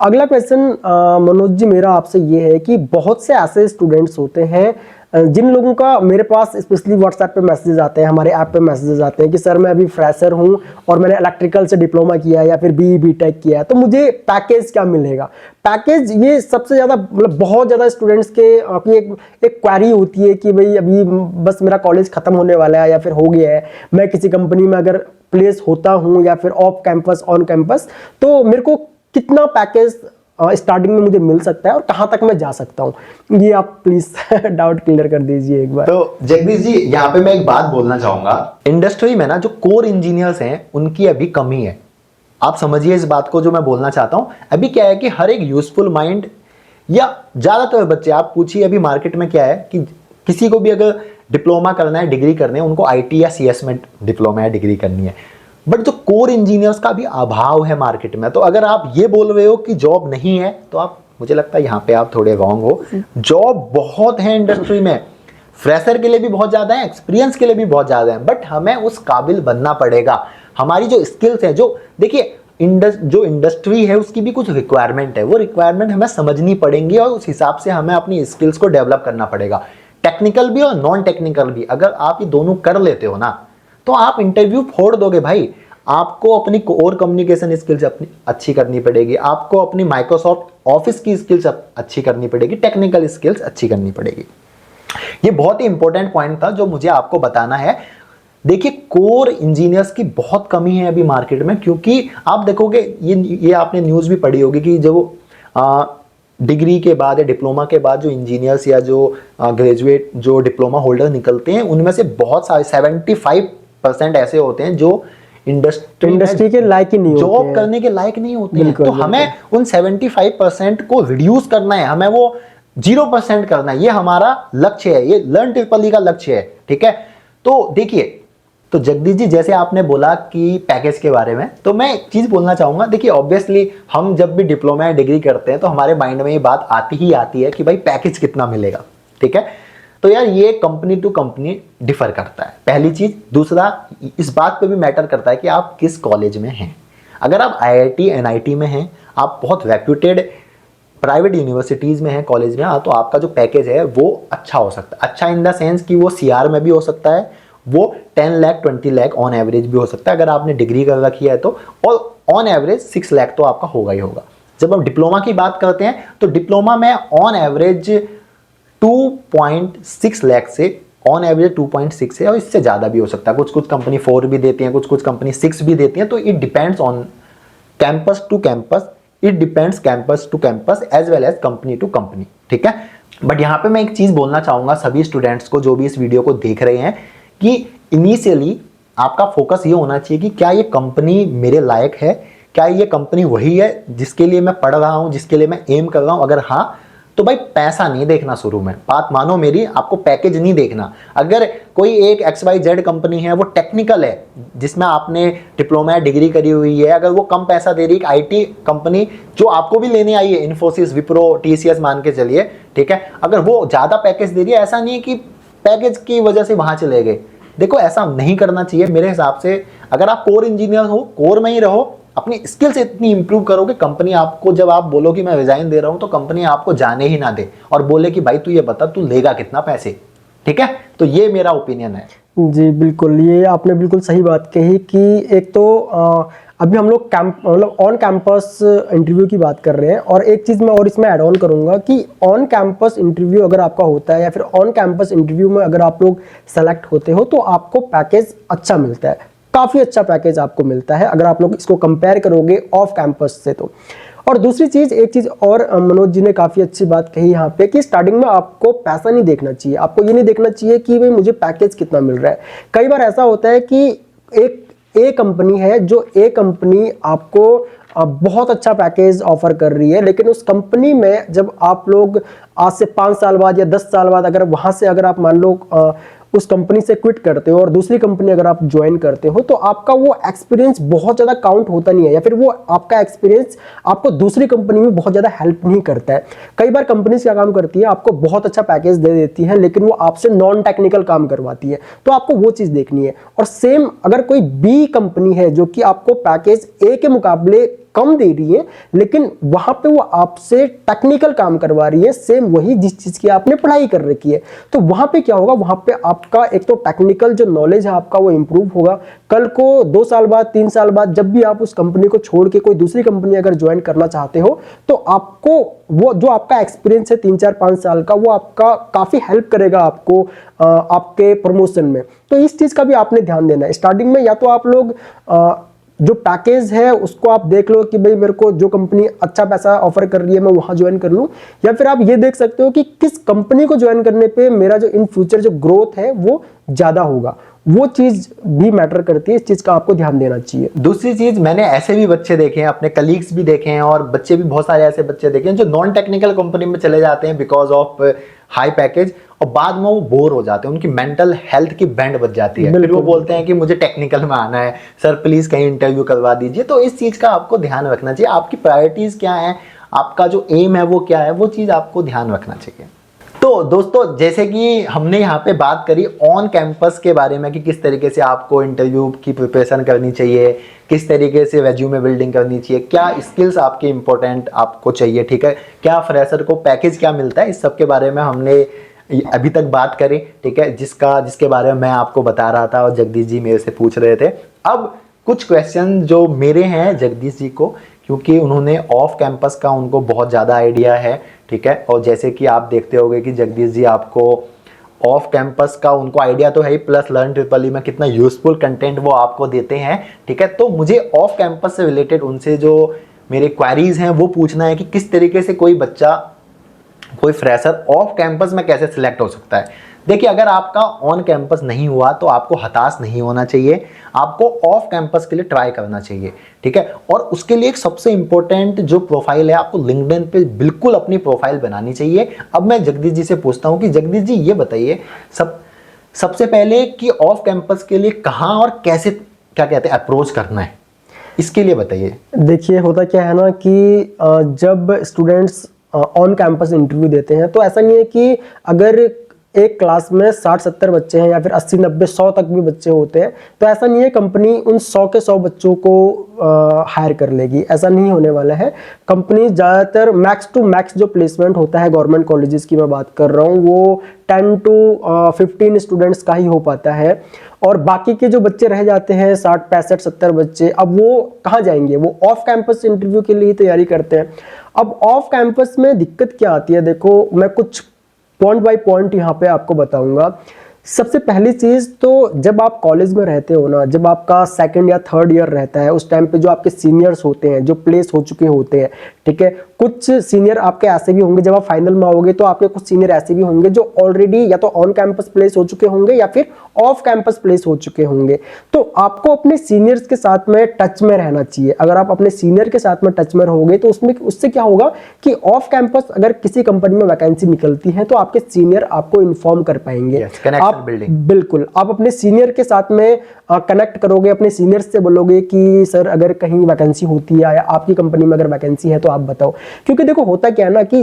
अगला क्वेश्चन मनोज जी मेरा आपसे ये है कि बहुत से ऐसे स्टूडेंट्स होते हैं जिन लोगों का मेरे पास स्पेशली व्हाट्सएप पे मैसेजेस आते हैं, हमारे ऐप पे मैसेजेस आते हैं कि सर मैं अभी फ्रेशर हूँ और मैंने इलेक्ट्रिकल से डिप्लोमा किया है या फिर बी टेक किया है, तो मुझे पैकेज क्या मिलेगा। पैकेज ये सबसे ज़्यादा मतलब बहुत ज़्यादा स्टूडेंट्स के की एक क्वेरी होती है कि भाई अभी बस मेरा कॉलेज ख़त्म होने वाला है या फिर हो गया है, मैं किसी कंपनी में अगर प्लेस होता हूँ या फिर ऑफ कैंपस ऑन कैंपस, तो मेरे को कितना पैकेज स्टार्टिंग में मुझे मिल सकता है और कहां तक मैं जा सकता हूं। ये आप प्लीज डाउट क्लियर कर दीजिए एक बार। तो जगदीश जी, यहाँ पे मैं एक बात बोलना चाहूंगा, इंडस्ट्री में ना जो कोर इंजीनियर्स हैं उनकी अभी कमी है। आप समझिए इस बात को जो मैं बोलना चाहता हूं। अभी क्या है कि हर एक यूजफुल माइंड, या ज्यादातर बच्चे, आप पूछिए अभी मार्केट में क्या है कि किसी को भी अगर डिप्लोमा करना है, डिग्री करनी है, उनको IT या CS में डिप्लोमा या डिग्री करनी है, बट जो कोर इंजीनियर्स का भी अभाव है मार्केट में। तो अगर आप ये बोल रहे हो कि जॉब नहीं है, तो आप, मुझे लगता है यहाँ पे आप थोड़े रॉन्ग हो। जॉब बहुत है इंडस्ट्री में, फ्रेशर के लिए भी बहुत ज़्यादा है, एक्सपीरियंस के लिए भी बहुत ज़्यादा है, बट हमें उस काबिल बनना पड़ेगा। हमारी जो स्किल्स हैं, जो देखिए जो इंडस्ट्री है उसकी भी कुछ रिक्वायरमेंट है, वो रिक्वायरमेंट हमें समझनी पड़ेंगी और उस हिसाब से हमें अपनी स्किल्स को डेवलप करना पड़ेगा, टेक्निकल भी और नॉन टेक्निकल भी। अगर आप ये दोनों कर लेते हो ना, तो आप इंटरव्यू फोड़ दोगे भाई। आपको अपनी कोर कम्युनिकेशन स्किल्स अपनी अच्छी करनी पड़ेगी, आपको अपनी माइक्रोसॉफ्ट ऑफिस की स्किल्स अच्छी करनी पड़ेगी, टेक्निकल स्किल्स अच्छी करनी पड़ेगी। ये बहुत ही इंपॉर्टेंट पॉइंट था जो मुझे आपको बताना है। देखिए, कोर इंजीनियर्स की बहुत कमी है अभी मार्केट में, क्योंकि आप देखोगे, ये आपने न्यूज़ भी पढ़ी होगी कि जो डिग्री के बाद या डिप्लोमा के बाद जो इंजीनियर्स या जो ग्रेजुएट जो डिप्लोमा होल्डर निकलते हैं, उनमें से बहुत सारे 75% ऐसे होते हैं जो इंडस्ट्री के लायक ही नहीं होते, जॉब करने के लायक नहीं होते हैं। तो हमें उन 75% को रिड्यूस करना है, हमें वो 0% करना है। ये हमारा लक्ष्य है, ये लर्न ट्रिपल ई का लक्ष्य है, ठीक है। तो देखिए, तो जगदीश जी, जैसे आपने बोला कि पैकेज के बारे में, तो मैं एक चीज बोलना चाहूंगा। देखिए, ऑब्वियसली हम जब भी डिप्लोमा या डिग्री करते हैं तो हमारे माइंड में ये बात आती ही आती है कि भाई पैकेज कितना मिलेगा, ठीक है। तो यार, ये कंपनी टू कंपनी डिफर करता है, पहली चीज। दूसरा, इस बात पे भी मैटर करता है कि आप किस कॉलेज में हैं। अगर आप IIT NIT में हैं, आप बहुत रेप्यूटेड प्राइवेट यूनिवर्सिटीज में हैं, कॉलेज में, तो आपका जो पैकेज है वो अच्छा हो सकता है। अच्छा इन द सेंस कि वो CR में भी हो सकता है, वो 10 लाख 20 लाख ऑन एवरेज भी हो सकता है अगर आपने डिग्री कर रखी है तो, और ऑन एवरेज 6 लाख तो आपका होगा ही होगा। जब हम डिप्लोमा की बात करते हैं तो डिप्लोमा में ऑन एवरेज 2.6 लाख से, ऑन एवरेज 2.6 है, और इससे ज़्यादा भी हो सकता है। कुछ कंपनी 4 भी देती हैं, कुछ कंपनी 6 भी देती हैं। तो it depends on campus to campus, it depends campus to campus as well as company to company, ठीक है। बट यहाँ पे मैं एक चीज़ बोलना चाहूँगा सभी स्टूडेंट्स को जो भी इस वीडियो को देख रहे हैं, कि इनिशियली आपका फोकस ये होना चाहिए कि क्या ये कंपनी मेरे लायक है, क्या ये कंपनी वही है जिसके लिए मैं पढ़ रहा हूँ, जिसके लिए मैं एम कर रहा हूँ? अगर हाँ, तो भाई पैसा नहीं देखना शुरू में, बात मानो मेरी, आपको पैकेज नहीं देखना। अगर कोई एक XYZ कंपनी है, वो टेक्निकल है, जिसमें आपने डिप्लोमा या डिग्री करी हुई है, अगर वो कम पैसा दे रही है, IT कंपनी जो आपको भी लेने आई है, इन्फोसिस, विप्रो, TCS मान के चलिए, ठीक है, अगर वो ज्यादा पैकेज दे रही है, ऐसा नहीं है कि पैकेज की वजह से वहां चले गए। देखो ऐसा नहीं करना चाहिए मेरे हिसाब से। अगर आप कोर इंजीनियर हो, कोर में ही रहो, अपनी स्किल्स इतनी इंप्रूव करोगे, कंपनी आपको, जब आप बोलो कि मैं रिजाइन दे रहा हूं, तो कंपनी आपको जाने ही ना दे और बोले कि भाई तू ये बता तू लेगा कितना पैसे। ठीक है, तो ये मेरा ओपिनियन है। जी बिल्कुल, ये आपने बिल्कुल सही बात कही कि एक तो अभी हम लोग मतलब ऑन कैंपस इंटरव्यू की बात कर रहे हैं, और एक चीज़ मैं और इसमें ऐड ऑन करूंगा कि ऑन कैंपस इंटरव्यू अगर आपका होता है या फिर ऑन कैंपस इंटरव्यू में अगर आप लोग सेलेक्ट होते हो तो आपको पैकेज अच्छा मिलता है, काफ़ी अच्छा पैकेज आपको मिलता है अगर आप लोग इसको कंपेयर करोगे ऑफ कैंपस से तो। और दूसरी चीज़, एक चीज़ और मनोज जी ने काफ़ी अच्छी बात कही यहाँ पे कि स्टार्टिंग में आपको पैसा नहीं देखना चाहिए, आपको ये नहीं देखना चाहिए कि भाई मुझे पैकेज कितना मिल रहा है। कई बार ऐसा होता है कि एक कंपनी है, जो कंपनी आपको बहुत अच्छा पैकेज ऑफर कर रही है, लेकिन उस कंपनी में जब आप लोग आज से 5 साल बाद या 10 साल बाद अगर वहाँ से अगर आप मान लो उस कंपनी से क्विट करते हो और दूसरी कंपनी अगर आप ज्वाइन करते हो, तो आपका वो एक्सपीरियंस बहुत ज़्यादा काउंट होता नहीं है, या फिर वो आपका एक्सपीरियंस आपको दूसरी कंपनी में बहुत ज़्यादा हेल्प नहीं करता है। कई बार कंपनीज क्या काम करती है, आपको बहुत अच्छा पैकेज दे देती है लेकिन वो आपसे नॉन टेक्निकल काम करवाती है, तो आपको वो चीज़ देखनी है। और सेम अगर कोई बी कंपनी है जो कि आपको पैकेज ए के मुकाबले कम दे रही है, लेकिन वहां पे वो आपसे टेक्निकल काम करवा रही है, सेम वही जिस चीज की आपने पढ़ाई कर रखी है, तो वहां पे क्या होगा, वहां पे आपका एक तो टेक्निकल जो नॉलेज है आपका वो इंप्रूव होगा। कल को 2 साल बाद 3 साल बाद जब भी आप उस कंपनी को छोड़ के कोई दूसरी कंपनी अगर ज्वाइन करना चाहते हो, तो आपको वो जो आपका एक्सपीरियंस है 3-4-5 साल का, वो आपका काफी हेल्प करेगा आपको आपके प्रमोशन में। तो इस चीज का भी आपने ध्यान देना है स्टार्टिंग में। या तो आप लोग जो पैकेज है उसको आप देख लो कि भाई मेरे को जो कंपनी अच्छा पैसा ऑफर कर रही है मैं वहां ज्वाइन कर लूं, या फिर आप ये देख सकते हो कि किस कंपनी को ज्वाइन करने पे मेरा जो इन फ्यूचर जो ग्रोथ है वो ज्यादा होगा। वो चीज भी मैटर करती है, इस चीज का आपको ध्यान देना चाहिए। दूसरी चीज, मैंने ऐसे भी बच्चे देखे हैं, अपने कलीग्स भी देखे हैं, और बच्चे भी बहुत सारे ऐसे बच्चे देखे हैं जो नॉन टेक्निकल कंपनी में चले जाते हैं बिकॉज ऑफ हाई पैकेज, और बाद में वो बोर हो जाते हैं, उनकी मेंटल हेल्थ की बैंड बज जाती है, फिर वो बोलते हैं कि मुझे टेक्निकल में आना है, सर प्लीज कहीं इंटरव्यू करवा दीजिए। तो इस चीज का आपको ध्यान रखना चाहिए, आपकी प्रायोरिटीज क्या है, आपका जो एम है वो क्या है, वो चीज आपको ध्यान रखना चाहिए। तो दोस्तों, जैसे कि हमने यहाँ पे बात करी ऑन कैंपस के बारे में कि किस तरीके से आपको इंटरव्यू की प्रिपरेशन करनी चाहिए, किस तरीके से रेज्यूमे बिल्डिंग करनी चाहिए, क्या स्किल्स आपके इंपॉर्टेंट आपको चाहिए, ठीक है, क्या फ्रेशर को पैकेज क्या मिलता है, इस सब के बारे में हमने अभी तक बात करी, ठीक है, जिसके बारे में मैं आपको बता रहा था और जगदीश जी मेरे से पूछ रहे थे। अब कुछ क्वेश्चन जो मेरे हैं जगदीश जी को, क्योंकि उन्होंने ऑफ कैंपस का उनको बहुत ज़्यादा आइडिया है, ठीक है, और जैसे कि आप देखते होंगे कि जगदीश जी आपको ऑफ कैंपस का उनको आइडिया तो है ही, प्लस लर्न ट्रिपल ई में कितना यूजफुल कंटेंट वो आपको देते हैं, ठीक है। तो मुझे ऑफ कैंपस से रिलेटेड उनसे जो मेरे क्वेरीज हैं वो पूछना है कि किस तरीके से कोई बच्चा, कोई फ्रेशर ऑफ कैंपस में कैसे सिलेक्ट हो सकता है। देखिए, अगर आपका ऑन कैंपस नहीं हुआ तो आपको हताश नहीं होना चाहिए, आपको ऑफ कैंपस के लिए ट्राई करना चाहिए, ठीक है। और उसके लिए एक सबसे इंपॉर्टेंट जो प्रोफाइल है, आपको लिंक्डइन पे बिल्कुल अपनी प्रोफाइल बनानी चाहिए। अब मैं जगदीश जी से पूछता हूं कि जगदीश जी ये बताइए सबसे पहले कि ऑफ कैंपस के लिए कहाँ और कैसे, क्या कहते हैं, अप्रोच करना है, इसके लिए बताइए। देखिए, होता क्या है ना कि जब स्टूडेंट्स ऑन कैंपस इंटरव्यू देते हैं तो ऐसा नहीं है कि अगर एक क्लास में 60-70 बच्चे हैं या फिर 80-90-100 तक भी बच्चे होते हैं, तो ऐसा नहीं है कंपनी उन 100 के 100 बच्चों को हायर कर लेगी, ऐसा नहीं होने वाला है। कंपनी ज़्यादातर मैक्स टू मैक्स जो प्लेसमेंट होता है गवर्नमेंट कॉलेजेस की मैं बात कर रहा हूँ, वो 10 to 15 स्टूडेंट्स का ही हो पाता है, और बाकी के जो बच्चे रह जाते हैं 60-65-70 बच्चे, अब वो कहाँ जाएंगे, वो ऑफ कैंपस इंटरव्यू के लिए तैयारी करते हैं। अब ऑफ कैंपस में दिक्कत क्या आती है, देखो मैं कुछ पॉइंट बाय पॉइंट यहाँ पे आपको बताऊंगा। सबसे पहली चीज तो जब आप कॉलेज में रहते हो ना, जब आपका सेकंड या थर्ड ईयर रहता है, उस टाइम पे जो आपके सीनियर्स होते हैं, जो प्लेस हो चुके होते हैं, ठीक है, कुछ सीनियर आपके ऐसे भी होंगे, जब आप फाइनल में आओगे तो आपके कुछ सीनियर ऐसे भी होंगे जो ऑलरेडी या तो ऑन कैंपस प्लेस हो चुके होंगे या फिर ऑफ कैंपस प्लेस हो चुके होंगे। तो आपको अपने सीनियर्स के साथ में टच में रहना चाहिए। अगर आप अपने सीनियर के साथ में टच में रहोगे तो उसमें उससे क्या होगा कि ऑफ कैंपस अगर किसी कंपनी में वैकेंसी निकलती है तो आपके सीनियर आपको इन्फॉर्म कर पाएंगे। कनेक्शन बिल्डिंग, बिल्कुल, आप अपने सीनियर के साथ में कनेक्ट करोगे, अपने सीनियर से बोलोगे कि सर अगर कहीं वैकेंसी होती है या आपकी कंपनी में अगर वैकेंसी है तो आप बताओ। क्योंकि देखो होता क्या है ना कि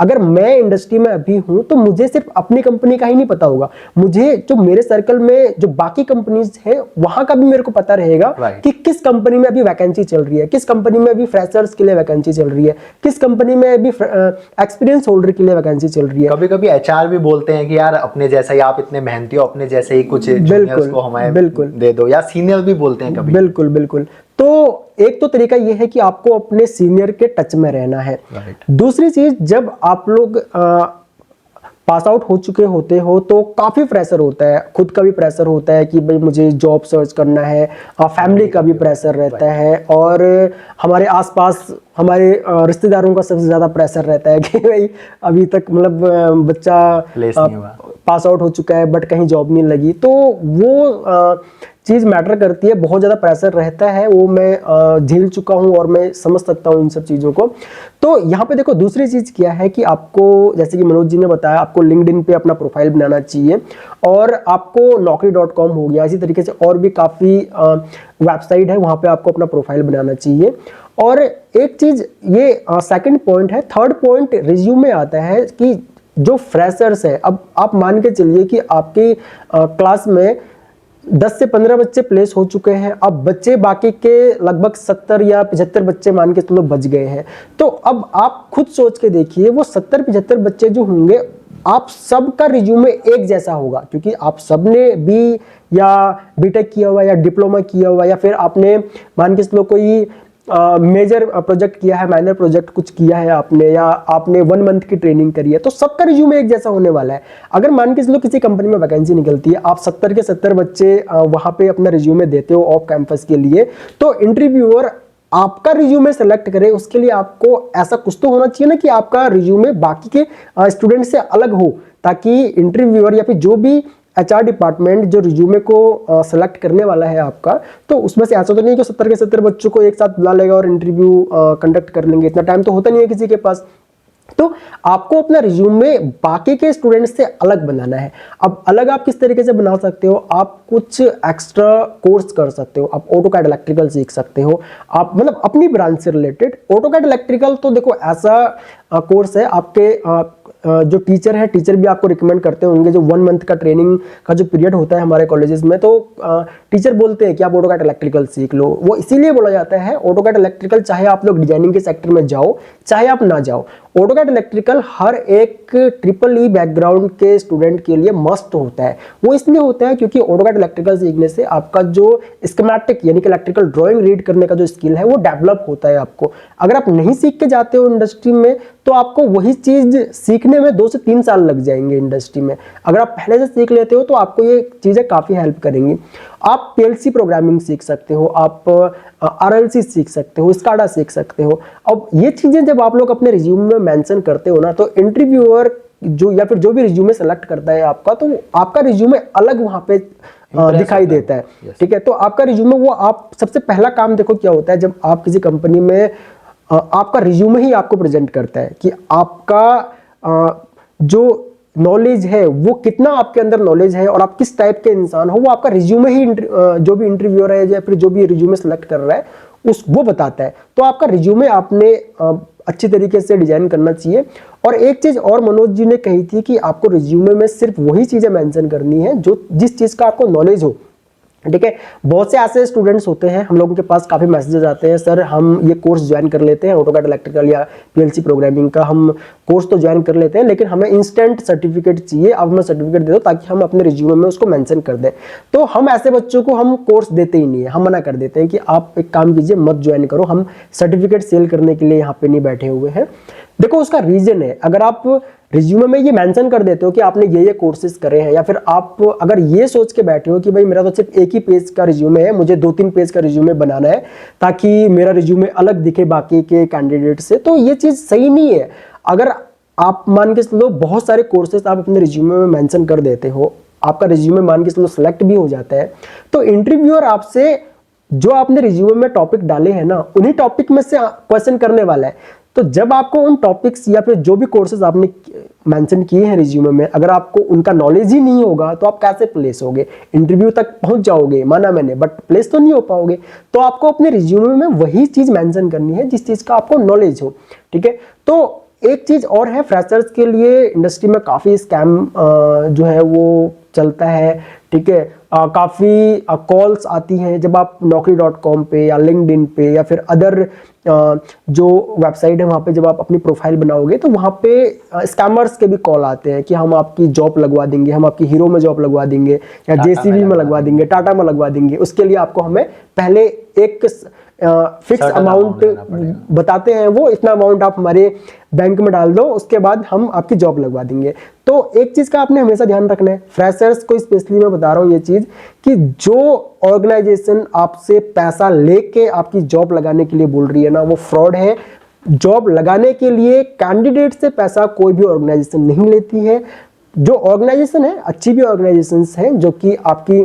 अगर मैं इंडस्ट्री में अभी हूं तो मुझे सिर्फ अपनी कंपनी का ही नहीं पता होगा, मुझे जो मेरे सर्कल में जो बाकी कंपनीज है वहां का भी मेरे को पता रहेगा कि किस कंपनी में अभी वैकेंसी चल रही है, किस कंपनी में अभी फ्रेशर्स के लिए वैकेंसी चल रही है, किस कंपनी में अभी एक्सपीरियंस होल्डर के लिए वैकेंसी चल रही है। कभी कभी एचआर भी बोलते हैं कि यार अपने जैसा ही आप इतने मेहनती हो, अपने जैसे ही कुछ जूनियर्स को हमें दे दो, या सीनियर भी बोलते हैं कभी। बिल्कुल बिल्कुल। तो एक तो तरीका ये है कि आपको अपने सीनियर के टच में रहना है। दूसरी चीज, जब आप लोग पास आउट हो चुके होते हो तो काफी प्रेशर होता है, खुद का भी प्रेशर होता है कि भाई मुझे जॉब सर्च करना है, फैमिली का भी प्रेशर रहता है, और हमारे आसपास हमारे रिश्तेदारों का सबसे ज्यादा प्रेशर रहता है कि भाई अभी तक मतलब बच्चा पास आउट हो चुका है बट कहीं जॉब नहीं लगी। तो वो चीज़ मैटर करती है, बहुत ज़्यादा प्रेशर रहता है, वो मैं झेल चुका हूँ और मैं समझ सकता हूँ इन सब चीज़ों को। तो यहाँ पे देखो दूसरी चीज़ क्या है कि आपको, जैसे कि मनोज जी ने बताया, आपको लिंक्डइन पे अपना प्रोफाइल बनाना चाहिए, और आपको naukri.com हो गया, इसी तरीके से और भी काफ़ी वेबसाइट है, वहाँ पे आपको अपना प्रोफाइल बनाना चाहिए। और एक चीज़ ये सेकंड पॉइंट है। थर्ड पॉइंट रिज्यूमे आता है कि जो फ्रेशर्स है, अब आप मान के चलिए कि आपकी क्लास में 10 से 15 बच्चे प्लेस हो चुके हैं, अब बच्चे बाकी के लगभग 70 या 75 बच्चे मान के चलो बच गए हैं। तो अब आप खुद सोच के देखिए, वो 70-75 बच्चे जो होंगे, आप सबका रिज्यूमे एक जैसा होगा, क्योंकि आप सबने बी या बीटेक किया हुआ या डिप्लोमा किया हुआ, या फिर आपने मान के चलो कोई मेजर प्रोजेक्ट किया है, माइनर प्रोजेक्ट कुछ किया है आपने, या आपने 1 मंथ की ट्रेनिंग करी है, तो सबका रिज्यूमे एक जैसा होने वाला है। अगर मान के चलो किसी कंपनी में वैकेंसी निकलती है, आप 70 के 70 बच्चे वहां पे अपना रिज्यूमे देते हो ऑफ कैंपस के लिए, तो इंटरव्यूअर आपका रिज्यूमे सेलेक्ट करे, उसके लिए आपको ऐसा कुछ तो होना चाहिए ना कि आपका रिज्यूमे बाकी के स्टूडेंट से अलग हो, ताकि इंटरव्यूअर या फिर जो भी एचआर डिपार्टमेंट जो रिज्यूमे को सेलेक्ट करने वाला है आपका, तो उसमें से ऐसा तो नहीं कि 70 के 70 बच्चों को एक साथ बुला लेगा और इंटरव्यू कंडक्ट कर लेंगे, इतना टाइम तो होता नहीं है किसी के पास। तो आपको अपना रिज्यूमे बाकी के स्टूडेंट्स से अलग बनाना है। अब अलग आप किस तरीके से बना सकते हो, आप कुछ एक्स्ट्रा कोर्स कर सकते हो, आप ऑटोकैड इलेक्ट्रिकल सीख सकते हो, आप मतलब अपनी ब्रांच से रिलेटेड। ऑटोकैड इलेक्ट्रिकल तो देखो ऐसा कोर्स है, आपके जो टीचर है, टीचर भी आपको रिकमेंड करते होंगे, जो 1 मंथ का ट्रेनिंग का जो पीरियड होता है हमारे कॉलेजेस में, तो टीचर बोलते हैं कि आप ऑटोकैड इलेक्ट्रिकल सीख लो। वो इसीलिए बोला जाता है ऑटोकैड इलेक्ट्रिकल, चाहे आप लोग डिजाइनिंग के सेक्टर में जाओ चाहे आप ना जाओ, ऑटोकैड इलेक्ट्रिकल हर एक ट्रिपल ई बैकग्राउंड के स्टूडेंट के लिए मस्ट होता है। वो इसलिए होता है क्योंकि ऑटोकैड इलेक्ट्रिकल सीखने से आपका जो स्कीमेटिक यानी कि इलेक्ट्रिकल ड्राइंग रीड करने का जो स्किल है वो डेवलप होता है आपको। अगर आप नहीं सीख के जाते हो इंडस्ट्री में तो आपको वही चीज सीखने में 2 से 3 साल लग जाएंगे इंडस्ट्री में। अगर आप पहले से सीख लेते हो तो आपको ये चीजें काफी हेल्प करेंगी। आप पीएलसी प्रोग्रामिंग सीख सकते हो, आप आरएलसी सीख सकते हो, स्काडा सीख सकते हो। अब ये चीजें जब आप लोग अपने रिज्यूमे में मेंशन करते हो ना, तो इंटरव्यूअर जो या फिर जो भी रिज्यूमे सेलेक्ट करता है आपका, तो आपका रिज्यूमे अलग वहां पे दिखाई देता है। ठीक है, तो आपका रिज्यूमे, वो आप सबसे पहला काम देखो क्या होता है, जब आप किसी कंपनी में आपका रिज्यूमे ही आपको प्रेजेंट करता है कि आपका जो नॉलेज है वो कितना आपके अंदर नॉलेज है और आप किस टाइप के इंसान हो, वो आपका रिज्यूमे ही जो भी इंटरव्यूअर है या फिर जो भी रिज्यूमे सेलेक्ट कर रहा है वो बताता है। तो आपका रिज्यूमे आपने अच्छी तरीके से डिजाइन करना चाहिए। और एक चीज और मनोज जी ने कही थी कि आपको रिज्यूमे में सिर्फ वही चीजें मेंशन करनी है जो जिस चीज का आपको नॉलेज हो। ठीक है, बहुत से ऐसे स्टूडेंट्स होते हैं, हम लोगों के पास काफ़ी मैसेजेस आते हैं, सर हम ये कोर्स ज्वाइन कर लेते हैं ऑटोकैड इलेक्ट्रिकल या पीएलसी प्रोग्रामिंग का, हम कोर्स तो ज्वाइन कर लेते हैं लेकिन हमें इंस्टेंट सर्टिफिकेट चाहिए, अब हमें सर्टिफिकेट दे दो ताकि हम अपने रिज्यूमे में उसको मेंशन कर दें। तो हम ऐसे बच्चों को हम कोर्स देते ही नहीं है, हम मना कर देते हैं कि आप एक काम कीजिए, मत ज्वाइन करो, हम सर्टिफिकेट सेल करने के लिए यहाँ पे नहीं बैठे हुए हैं। देखो उसका रीजन है, अगर आप रिज्यूमे में ये मेंशन कर देते हो कि आपने ये कोर्सेज करे हैं, या फिर आप अगर ये सोच के बैठे हो कि भाई मेरा तो सिर्फ एक ही पेज का रिज्यूमे है, मुझे 2-3 पेज का रिज्यूमे बनाना है ताकि मेरा रिज्यूमे अलग दिखे बाकी के कैंडिडेट से, तो ये चीज सही नहीं है। अगर आप मान के चलो बहुत सारे कोर्सेज आप अपने रिज्यूमे में मेंशन कर देते हो, आपका रिज्यूमे मान के चलो सेलेक्ट भी हो जाता है, तो इंटरव्यूअर आपसे जो आपने रिज्यूमे में टॉपिक डाले हैं ना, उन्हीं टॉपिक में से क्वेश्चन करने वाला है। तो जब आपको उन टॉपिक्स या फिर जो भी कोर्सेज आपने मेंशन किए हैं रिज्यूमे में, अगर आपको उनका नॉलेज ही नहीं होगा तो आप कैसे प्लेस होगे? इंटरव्यू तक पहुंच जाओगे माना मैंने, बट प्लेस तो नहीं हो पाओगे। तो आपको अपने रिज्यूमे में वही चीज मेंशन करनी है जिस चीज का आपको नॉलेज हो, ठीक है। तो एक चीज और है, फ्रेशर्स के लिए इंडस्ट्री में काफी स्कैम जो है वो चलता है, ठीक है। काफ़ी कॉल्स आती हैं जब आप naukri.com पे या लिंक्डइन पे या फिर अदर जो वेबसाइट है वहाँ पे जब आप अपनी प्रोफाइल बनाओगे तो वहाँ पे स्कैमर्स के भी कॉल आते हैं कि हम आपकी जॉब लगवा देंगे, हम आपकी हीरो में जॉब लगवा देंगे या जेसीबी में लगवा देंगे, टाटा में लगवा देंगे। उसके लिए आपको हमें पहले एक फिक्स अमाउंट बताते हैं, वो इतना अमाउंट आप हमारे बैंक में डाल दो, उसके बाद हम आपकी जॉब लगवा देंगे। तो एक चीज का आपने हमेशा ध्यान रखना है, फ्रेशर्स को स्पेशली मैं बता रहा हूँ ये चीज, कि जो ऑर्गेनाइजेशन आपसे पैसा लेके आपकी जॉब लगाने के लिए बोल रही है ना, वो फ्रॉड है। जॉब लगाने के लिए कैंडिडेट से पैसा कोई भी ऑर्गेनाइजेशन नहीं लेती है। जो ऑर्गेनाइजेशन है, अच्छी भी ऑर्गेनाइजेशंस हैं जो कि आपकी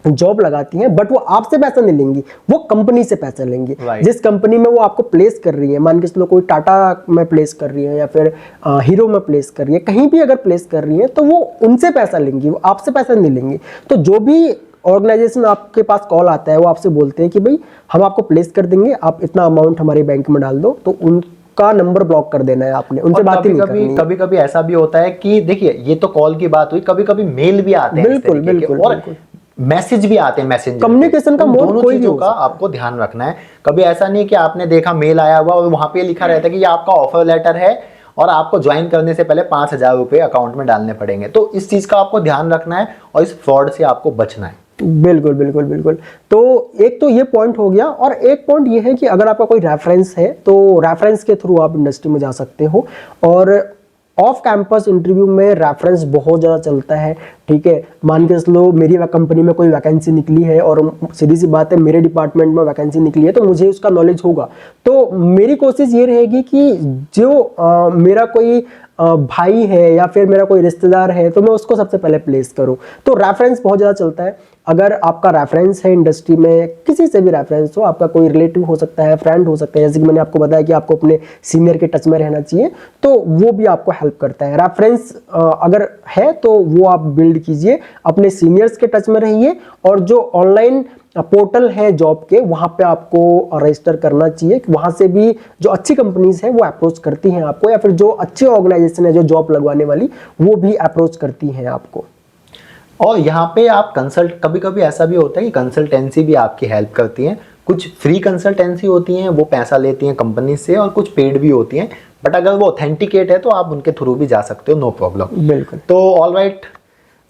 जॉब लगाती हैं, बट वो आपसे पैसा नहीं लेंगी, वो कंपनी से पैसा लेंगी। जिस कंपनी में वो आपको प्लेस कर रही है, मान के चलो कोई टाटा में प्लेस कर रही है या फिर हीरो में प्लेस कर रही है, कहीं भी अगर प्लेस कर रही है तो वो उनसे पैसा लेंगी, वो आपसे पैसा नहीं लेंगी। तो जो भी ऑर्गेनाइजेशन आपके पास कॉल आता है वो आपसे बोलते हैं कि भाई हम आपको प्लेस कर देंगे, आप इतना अमाउंट हमारे बैंक में डाल दो, तो उनका नंबर ब्लॉक कर देना है आपने, उनसे बात ही नहीं करनी। कभी कभी ऐसा भी होता है कि देखिए ये तो कॉल की बात हुई, कभी कभी मेल भी आते हैं, बिल्कुल बिल्कुल, और मैसेज भी आते हैं, मैसेंजर। कम्युनिकेशन का मोड दोनों चीजों का आपको ध्यान रखना है। कभी ऐसा नहीं कि आपने देखा मेल आया हुआ और वहां पे लिखा रहता है कि ये आपका ऑफर लेटर है और आपको ज्वाइन करने से पहले 5,000 रुपए अकाउंट में डालने पड़ेंगे। तो इस चीज का आपको ध्यान रखना है और इस फ्रॉड से आपको बचना है। बिल्कुल बिल्कुल बिल्कुल। तो एक तो ये पॉइंट हो गया, और एक पॉइंट ये है कि अगर आपका कोई रेफरेंस है तो रेफरेंस के थ्रू आप इंडस्ट्री में जा सकते हो। और ऑफ कैंपस इंटरव्यू में रेफरेंस बहुत ज़्यादा चलता है, ठीक है। मान के चलो मेरी कंपनी में कोई वैकेंसी निकली है और सीधी सी बात है मेरे डिपार्टमेंट में वैकेंसी निकली है, तो मुझे उसका नॉलेज होगा। तो मेरी कोशिश ये रहेगी कि जो मेरा कोई भाई है या फिर मेरा कोई रिश्तेदार है तो मैं उसको सबसे पहले प्लेस करूं। तो रेफरेंस बहुत ज़्यादा चलता है। अगर आपका रेफरेंस है इंडस्ट्री में, किसी से भी रेफरेंस हो, आपका कोई रिलेटिव हो सकता है, फ्रेंड हो सकता है, जैसे कि मैंने आपको बताया कि आपको अपने सीनियर के टच में रहना चाहिए, तो वो भी आपको हेल्प करता है। रेफरेंस अगर है तो वो आप बिल्ड कीजिए, अपने सीनियर्स के टच में रहिए, और जो ऑनलाइन पोर्टल है जॉब के, वहां पे आपको रजिस्टर करना चाहिए। वहां से भी जो अच्छी कंपनीज है वो अप्रोच करती हैं आपको, या फिर जो अच्छी ऑर्गेनाइजेशन है जो जॉब लगवाने वाली, वो भी अप्रोच करती हैं आपको। और यहाँ पे आप कंसल्ट, कभी कभी ऐसा भी होता है कि कंसल्टेंसी भी आपकी हेल्प करती है। कुछ फ्री कंसल्टेंसी होती हैं, वो पैसा लेती हैं कंपनी से, और कुछ पेड भी होती हैं, बट अगर वो ऑथेंटिकेट है तो आप उनके थ्रू भी जा सकते हो, नो प्रॉब्लम। बिल्कुल। तो ऑल राइट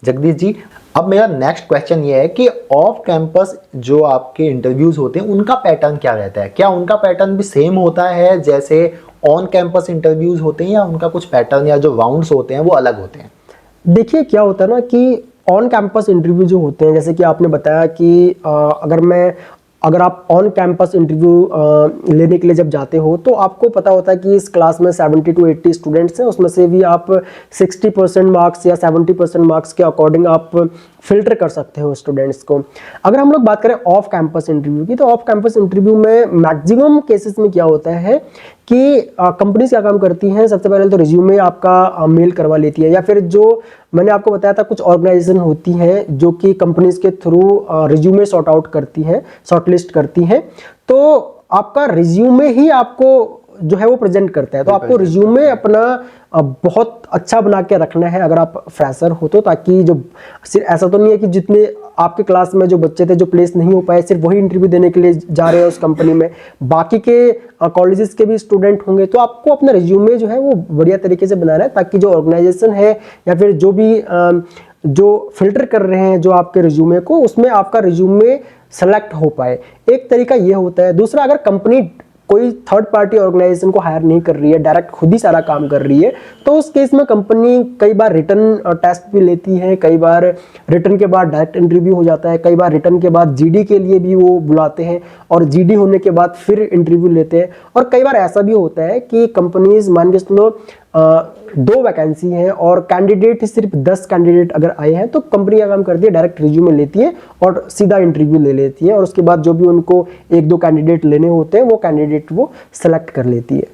जगदीश जी, अब मेरा नेक्स्ट क्वेश्चन ये है कि ऑफ कैंपस जो आपके इंटरव्यूज होते हैं उनका पैटर्न क्या रहता है? क्या उनका पैटर्न भी सेम होता है जैसे ऑन कैंपस इंटरव्यूज होते हैं, या उनका कुछ पैटर्न या जो राउंड्स होते हैं वो अलग होते हैं? देखिए क्या होता है ना कि ऑन कैंपस इंटरव्यू जो होते हैं, जैसे कि आपने बताया कि अगर आप ऑन कैंपस इंटरव्यू लेने के लिए जब जाते हो तो आपको पता होता है कि इस क्लास में 70 to 80 स्टूडेंट्स हैं, उसमें से भी आप 60% मार्क्स या 70% मार्क्स के अकॉर्डिंग आप फिल्टर कर सकते हो स्टूडेंट्स को। अगर हम लोग बात करें ऑफ कैंपस इंटरव्यू की, तो ऑफ कैंपस इंटरव्यू में मैक्सिमम केसेस में क्या होता है कि कंपनीज क्या काम करती हैं, सबसे पहले तो रिज्यूमे आपका मेल करवा लेती है, या फिर जो मैंने आपको बताया था कुछ ऑर्गेनाइजेशन होती हैं जो कि कंपनीज के थ्रू रिज्यूमे सॉर्ट आउट करती हैं, शॉर्टलिस्ट करती हैं। तो आपका रिज्यूमे ही आपको जो है वो प्रेजेंट करता है। तो आपको रिज्यूमे अपना बहुत अच्छा बना के रखना है अगर आप फ्रेशर हो तो, ताकि जो सिर्फ ऐसा तो नहीं है कि जितने आपके क्लास में जो बच्चे थे जो प्लेस नहीं हो पाए सिर्फ वही इंटरव्यू देने के लिए जा रहे हैं उस कंपनी में, बाकी के कॉलेजेस के भी स्टूडेंट होंगे। तो आपको अपना रिज्यूमे जो है वो बढ़िया तरीके से बनाना है, ताकि जो ऑर्गेनाइजेशन है या फिर जो भी जो फिल्टर कर रहे हैं जो आपके रिज्यूमे को, उसमें आपका रिज्यूमे सेलेक्ट हो पाए। एक तरीका ये होता है। दूसरा, अगर कंपनी कोई थर्ड पार्टी ऑर्गेनाइजेशन को हायर नहीं कर रही है, डायरेक्ट खुद ही सारा काम कर रही है, तो उस केस में कंपनी कई बार रिटर्न टेस्ट भी लेती है, कई बार रिटर्न के बाद डायरेक्ट इंटरव्यू हो जाता है, कई बार रिटर्न के बाद जीडी के लिए भी वो बुलाते हैं और जीडी होने के बाद फिर इंटरव्यू लेते हैं। और कई बार ऐसा भी होता है कि कंपनीज मान के चलो 2 वैकेंसी हैं और कैंडिडेट सिर्फ 10 कैंडिडेट अगर आए हैं तो कंपनी का काम करती है डायरेक्ट रिज्यूमे लेती है और सीधा इंटरव्यू ले लेती है और उसके बाद जो भी उनको 1-2 कैंडिडेट लेने होते हैं वो कैंडिडेट वो सेलेक्ट कर लेती है।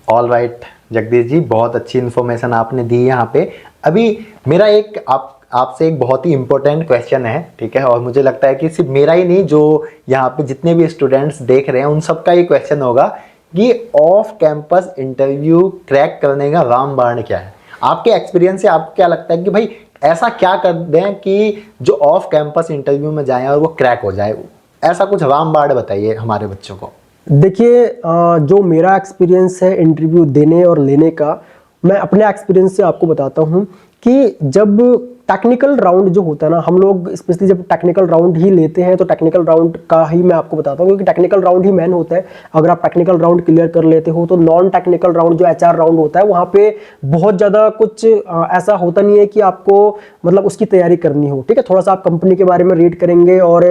ऑल राइट जगदीश जी, बहुत अच्छी इन्फॉर्मेशन आपने दी यहाँ पे। अभी मेरा एक आपसे एक बहुत ही इंपॉर्टेंट क्वेश्चन है, ठीक है, और मुझे लगता है कि सिर्फ मेरा ही नहीं, जो यहाँ पे जितने भी स्टूडेंट्स देख रहे हैं उन सबका ये क्वेश्चन होगा कि ऑफ कैंपस इंटरव्यू क्रैक करने का रामबाण क्या है। आपके एक्सपीरियंस से आपको क्या लगता है कि भाई ऐसा क्या कर दें कि जो ऑफ कैंपस इंटरव्यू में जाएं और वो क्रैक हो जाए, ऐसा कुछ रामबाण बताइए हमारे बच्चों को। देखिए, जो मेरा एक्सपीरियंस है इंटरव्यू देने और लेने का, मैं अपने एक्सपीरियंस से आपको बताता हूँ कि जब टेक्निकल राउंड जो होता है ना, हम लोग स्पेशली जब टेक्निकल राउंड ही लेते हैं तो टेक्निकल राउंड का ही मैं आपको बताता हूँ, क्योंकि टेक्निकल राउंड ही मेन होता है। अगर आप टेक्निकल राउंड क्लियर कर लेते हो तो नॉन टेक्निकल राउंड जो एचआर राउंड होता है वहाँ पे बहुत ज़्यादा कुछ ऐसा होता नहीं है कि आपको मतलब उसकी तैयारी करनी हो, ठीक है। थोड़ा सा आप कंपनी के बारे में रीड करेंगे और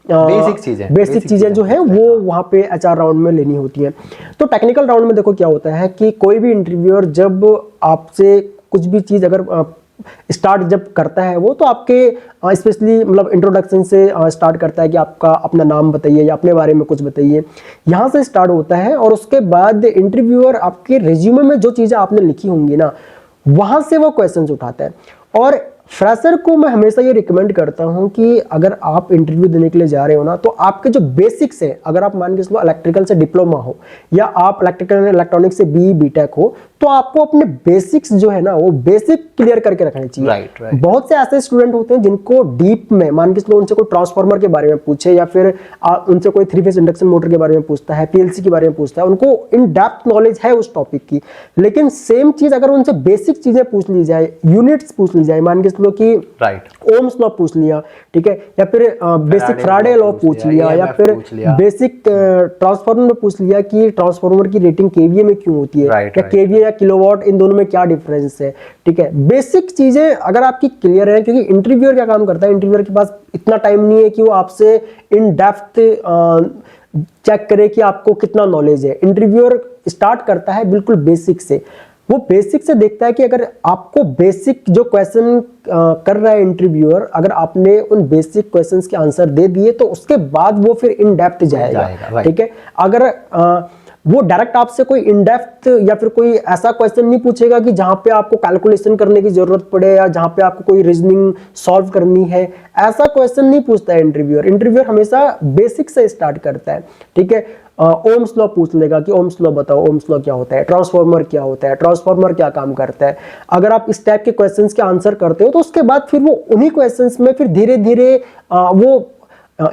बेसिक चीज़ें जो है वो वहाँ पे एचआर राउंड में लेनी होती हैं। तो टेक्निकल राउंड में देखो क्या होता है कि कोई भी इंटरव्यूअर जब आपसे कुछ भी चीज़ अगर स्टार्ट जब करता है वो, तो आपके स्पेशली मतलब इंट्रोडक्शन से स्टार्ट करता है कि आपका अपना नाम बताइए या अपने बारे में कुछ बताइए, यहाँ से स्टार्ट होता है। और उसके बाद इंटरव्यूअर आपके रिज्यूमे में जो चीज़ें आपने लिखी होंगी ना, वहाँ से वो क्वेश्चंस उठाता है। और फ्रेशर को मैं हमेशा ये रिकमेंड करता हूँ कि अगर आप इंटरव्यू देने के लिए जा रहे हो ना, तो आपके जो बेसिक्स है, अगर आप मान के चलो इलेक्ट्रिकल से डिप्लोमा हो या आप इलेक्ट्रिकल इलेक्ट्रॉनिक्स से बीई बीटेक हो, तो आपको अपने बेसिक्स जो है ना वो बेसिक क्लियर करके रखने चाहिए। राइट। बहुत से ऐसे स्टूडेंट होते हैं जिनको डीप में मान के चलो उनसे कोई ट्रांसफार्मर के बारे में पूछे या फिर उनसे कोई 3 फेज इंडक्शन मोटर के बारे में पूछता है, पीएलसी के बारे में पूछता है, उनको इन डेप्थ नॉलेज है उस टॉपिक की। लेकिन सेम चीज अगर उनसे बेसिक चीजें पूछ ली जाए, यूनिट्स पूछ ली जाए, मान के चलो कि ओम्स लॉ पूछ लिया, ठीक है, या फिर बेसिक फैराडे लॉ पूछ लिया, या फिर बेसिक ट्रांसफार्मर में पूछ लिया कि ट्रांसफार्मर की रेटिंग केवीए में क्यों होती है, या केवीए या किलोवाट, इन दोनों में क्या डिफरेंस है, ठीक है। बेसिक चीजें अगर आपकी क्लियर है, क्योंकि इंटरव्यूअर क्या काम करता है, इंटरव्यूअर के पास इतना टाइम नहीं है कि वो आपसे इन डेप्थ चेक करे कि आपको कितना नॉलेज है। इंटरव्यूअर स्टार्ट करता है बिल्कुल बेसिक से, वो बेसिक से देखता है कि अगर आपको बेसिक जो क्वेश्चन कर रहा है इंटरव्यूअर, अगर आपने उन बेसिक क्वेश्चंस के आंसर दे दिए तो उसके बाद वो फिर इन डेप्थ जाएगा, ठीक है। अगर वो डायरेक्ट आपसे कोई इन डेप्थ या फिर कोई ऐसा क्वेश्चन नहीं पूछेगा कि जहां पे आपको कैलकुलेशन करने की जरूरत पड़े या जहां पे आपको कोई रीजनिंग सॉल्व करनी है, ऐसा क्वेश्चन नहीं पूछता है इंटरव्यूअर। इंटरव्यूअर हमेशा बेसिक से स्टार्ट करता है, ठीक है। ओम्स लॉ पूछ लेगा कि ओम्स लॉ बताओ, ओम्स लॉ क्या होता है, ट्रांसफार्मर क्या होता है, ट्रांसफार्मर क्या काम करता है। अगर आप इस टाइप के क्वेश्चंस के आंसर करते हो तो उसके बाद फिर वो उन्हीं क्वेश्चंस में फिर धीरे धीरे वो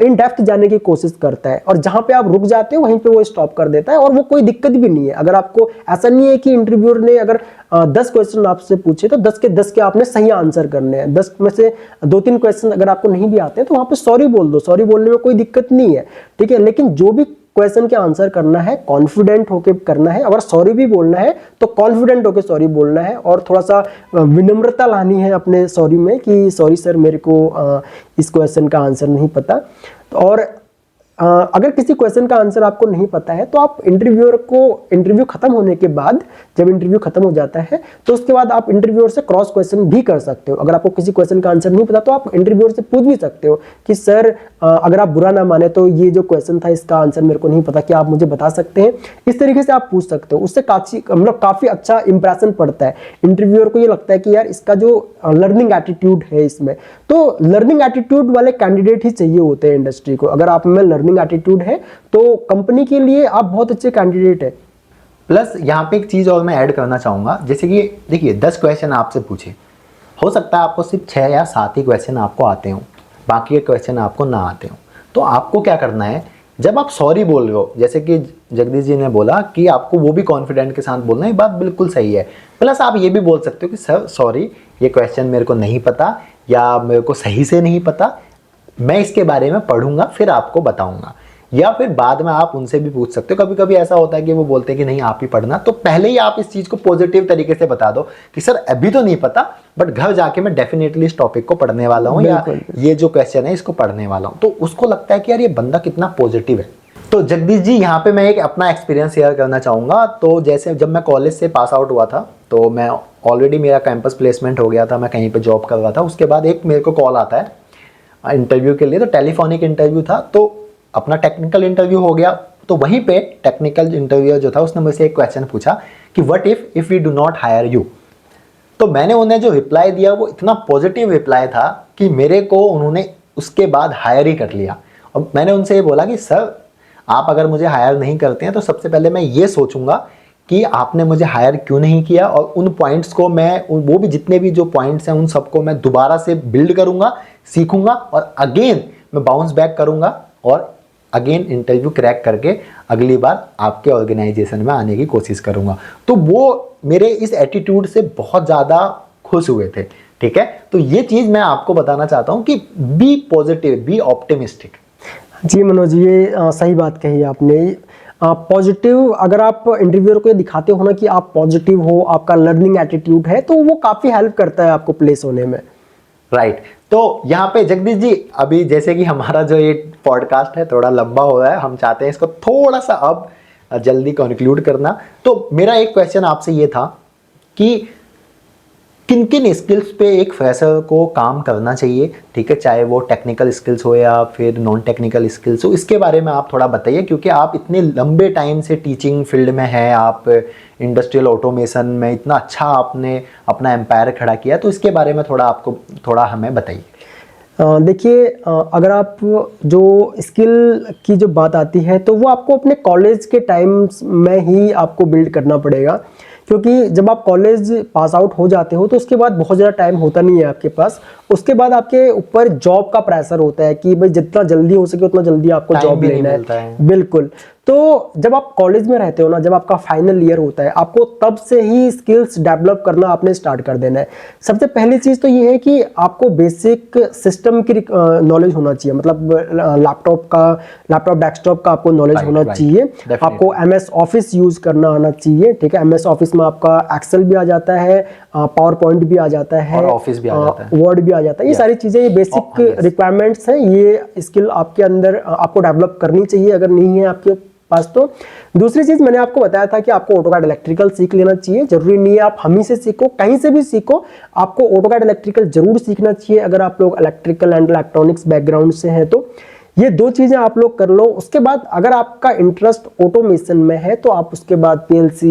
इन डेप्थ जाने की कोशिश करता है, और जहां पे आप रुक जाते हो वहीं पे वो स्टॉप कर देता है, और वो कोई दिक्कत भी नहीं है। अगर आपको ऐसा नहीं है कि इंटरव्यूअर ने अगर 10 क्वेश्चन आपसे पूछे तो 10 के 10 के आपने सही आंसर करने हैं, 10 में से 2-3 क्वेश्चन अगर आपको नहीं भी आते हैं तो वहां पे सॉरी बोल दो, सॉरी बोलने में कोई दिक्कत नहीं है, ठीक है। लेकिन जो भी क्वेश्चन के आंसर करना है कॉन्फिडेंट होकर करना है। अगर सॉरी भी बोलना है तो कॉन्फिडेंट होकर सॉरी बोलना है, और थोड़ा सा विनम्रता लानी है अपने सॉरी में कि सॉरी सर मेरे को इस क्वेश्चन का आंसर नहीं पता। और अगर किसी क्वेश्चन का आंसर आपको नहीं पता है तो आप इंटरव्यूअर को इंटरव्यू खत्म होने के बाद, जब इंटरव्यू खत्म हो जाता है तो उसके बाद आप इंटरव्यूअर से क्रॉस क्वेश्चन भी कर सकते हो। अगर आपको किसी क्वेश्चन का आंसर नहीं पता तो आप इंटरव्यूअर से पूछ भी सकते हो कि सर अगर आप बुरा ना माने तो ये जो क्वेश्चन था इसका आंसर मेरे को नहीं पता, क्या आप मुझे बता सकते हैं। इस तरीके से आप पूछ सकते हो, उससे काफी अच्छा इंप्रेशन पड़ता है। इंटरव्यूअर को ये लगता है कि यार इसका जो लर्निंग एटीट्यूड है इसमें, तो लर्निंग एटीट्यूड वाले कैंडिडेट ही चाहिए होते हैं इंडस्ट्री को। अगर आप में लर्निंग एटीट्यूड है तो कंपनी के लिए आप बहुत अच्छे कैंडिडेट है। प्लस यहाँ पे एक चीज और मैं ऐड करना चाहूंगा, जैसे कि देखिए 10 क्वेश्चन आपसे पूछे, हो सकता है आपको सिर्फ 6 या 7 ही क्वेश्चन आपको आते हो, बाकी के क्वेश्चन आपको ना आते हो। तो आपको क्या करना है, जब आप सॉरी बोल रहे हो, जैसे कि जगदीश जी ने बोला कि आपको वो भी कॉन्फिडेंट के साथ बोलना है, ये बात बिल्कुल सही है। प्लस आप ये भी बोल सकते हो कि सर सॉरी, ये क्वेश्चन मेरे को नहीं पता या मेरे को सही से नहीं पता, मैं इसके बारे में पढ़ूंगा फिर आपको बताऊंगा। या फिर बाद में आप उनसे भी पूछ सकते हो। कभी कभी ऐसा होता है कि वो बोलते हैं कि नहीं आप ही पढ़ना, तो पहले ही आप इस चीज को पॉजिटिव तरीके से बता दो कि सर अभी तो नहीं पता, बट घर जाके मैं डेफिनेटली इस टॉपिक को पढ़ने वाला हूँ, या ये जो क्वेश्चन है इसको पढ़ने वाला हूँ। तो उसको लगता है कि यार ये बंदा कितना पॉजिटिव है। तो जगदीश जी, यहाँ पे मैं एक अपना एक्सपीरियंस शेयर करना चाहूँगा। तो जैसे जब मैं कॉलेज से पास आउट हुआ था, तो मैं ऑलरेडी मेरा कैंपस प्लेसमेंट हो गया था, मैं कहीं पे जॉब कर रहा था। उसके बाद एक मेरे को कॉल आता है इंटरव्यू के लिए, तो टेलीफोनिक इंटरव्यू था। तो अपना टेक्निकल इंटरव्यू हो गया, तो वहीं पे टेक्निकल इंटरव्यूअर जो था उसने मुझसे एक क्वेश्चन पूछा कि what if we do not hire you. तो मैंने उन्हें जो रिप्लाई दिया वो इतना पॉजिटिव रिप्लाई था कि मेरे को उन्होंने उसके बाद हायर ही कर लिया। और मैंने उनसे ये बोला कि सर आप अगर मुझे हायर नहीं करते हैं तो सबसे पहले मैं ये सोचूंगा कि आपने मुझे हायर क्यों नहीं किया, और उन पॉइंट्स को मैं, वो भी जितने भी जो पॉइंट्स हैं उन सबको मैं दोबारा से बिल्ड करूंगा, सीखूंगा, और अगेन मैं बाउंस बैक करूंगा और अगेन इंटरव्यू क्रैक करके अगली बार आपके ऑर्गेनाइजेशन में आने की कोशिश करूंगा। तो वो मेरे इस एटीट्यूड से बहुत ज़्यादा खुश हुए थे। ठीक है, तो ये चीज़ मैं आपको बताना चाहता हूँ कि बी पॉजिटिव, बी ऑप्टिमिस्टिक। जी मनोज, ये सही बात कही आपने। पॉजिटिव अगर आप इंटरव्यूअर को ये दिखाते हो ना कि आप पॉजिटिव हो, आपका लर्निंग एटीट्यूड है, तो वो काफ़ी हेल्प करता है आपको प्लेस होने में। राइट। तो यहाँ पे जगदीश जी, अभी जैसे कि हमारा जो ये पॉडकास्ट है थोड़ा लंबा हो रहा है, हम चाहते हैं इसको थोड़ा सा अब जल्दी कंक्लूड करना। तो मेरा एक क्वेश्चन आपसे ये था कि किन किन स्किल्स पे एक फ्रेशर को काम करना चाहिए, ठीक है, चाहे वो टेक्निकल स्किल्स हो या फिर नॉन टेक्निकल स्किल्स हो, इसके बारे में आप थोड़ा बताइए। क्योंकि आप इतने लंबे टाइम से टीचिंग फील्ड में हैं, आप इंडस्ट्रियल ऑटोमेशन में इतना अच्छा आपने अपना एम्पायर खड़ा किया, तो इसके बारे में थोड़ा हमें बताइए। देखिए, अगर आप जो स्किल की जो बात आती है तो वो आपको अपने कॉलेज के टाइम्स में ही आपको बिल्ड करना पड़ेगा। क्योंकि जब आप कॉलेज पास आउट हो जाते हो तो उसके बाद बहुत ज़्यादा टाइम होता नहीं है आपके पास। उसके बाद आपके ऊपर जॉब का प्रेशर होता है कि भाई जितना जल्दी हो सके उतना जल्दी आपको जॉब लेना है। बिल्कुल। तो जब आप कॉलेज में रहते हो ना, जब आपका फाइनल ईयर होता है, आपको तब से ही स्किल्स डेवलप करना आपने स्टार्ट कर देना है। सबसे पहली चीज़ तो ये है कि आपको बेसिक सिस्टम की नॉलेज होना चाहिए। मतलब लैपटॉप डेस्कटॉप का आपको नॉलेज होना चाहिए। आपको MS ऑफिस यूज करना आना चाहिए। ठीक है, MS ऑफिस में आपका एक्सेल भी आ जाता है, पावर पॉइंट भी आ जाता है, ऑफिस भी आ जाता है, वर्ड भी आ जाता है। ये सारी चीज़ें, ये बेसिक रिक्वायरमेंट्स हैं, ये स्किल आपके अंदर आपको डेवलप करनी चाहिए अगर नहीं है आपके पास तो। दूसरी चीज़ मैंने आपको बताया था कि आपको ऑटोकैड इलेक्ट्रिकल सीख लेना चाहिए। जरूरी नहीं है आप हम ही से सीखो, कहीं से भी सीखो, आपको ऑटोकैड इलेक्ट्रिकल जरूर सीखना चाहिए अगर आप लोग इलेक्ट्रिकल एंड इलेक्ट्रॉनिक्स बैकग्राउंड से हैं तो। ये दो चीज़ें आप लोग कर लो। उसके बाद अगर आपका इंटरेस्ट ऑटोमेशन में है तो आप उसके बाद PLC,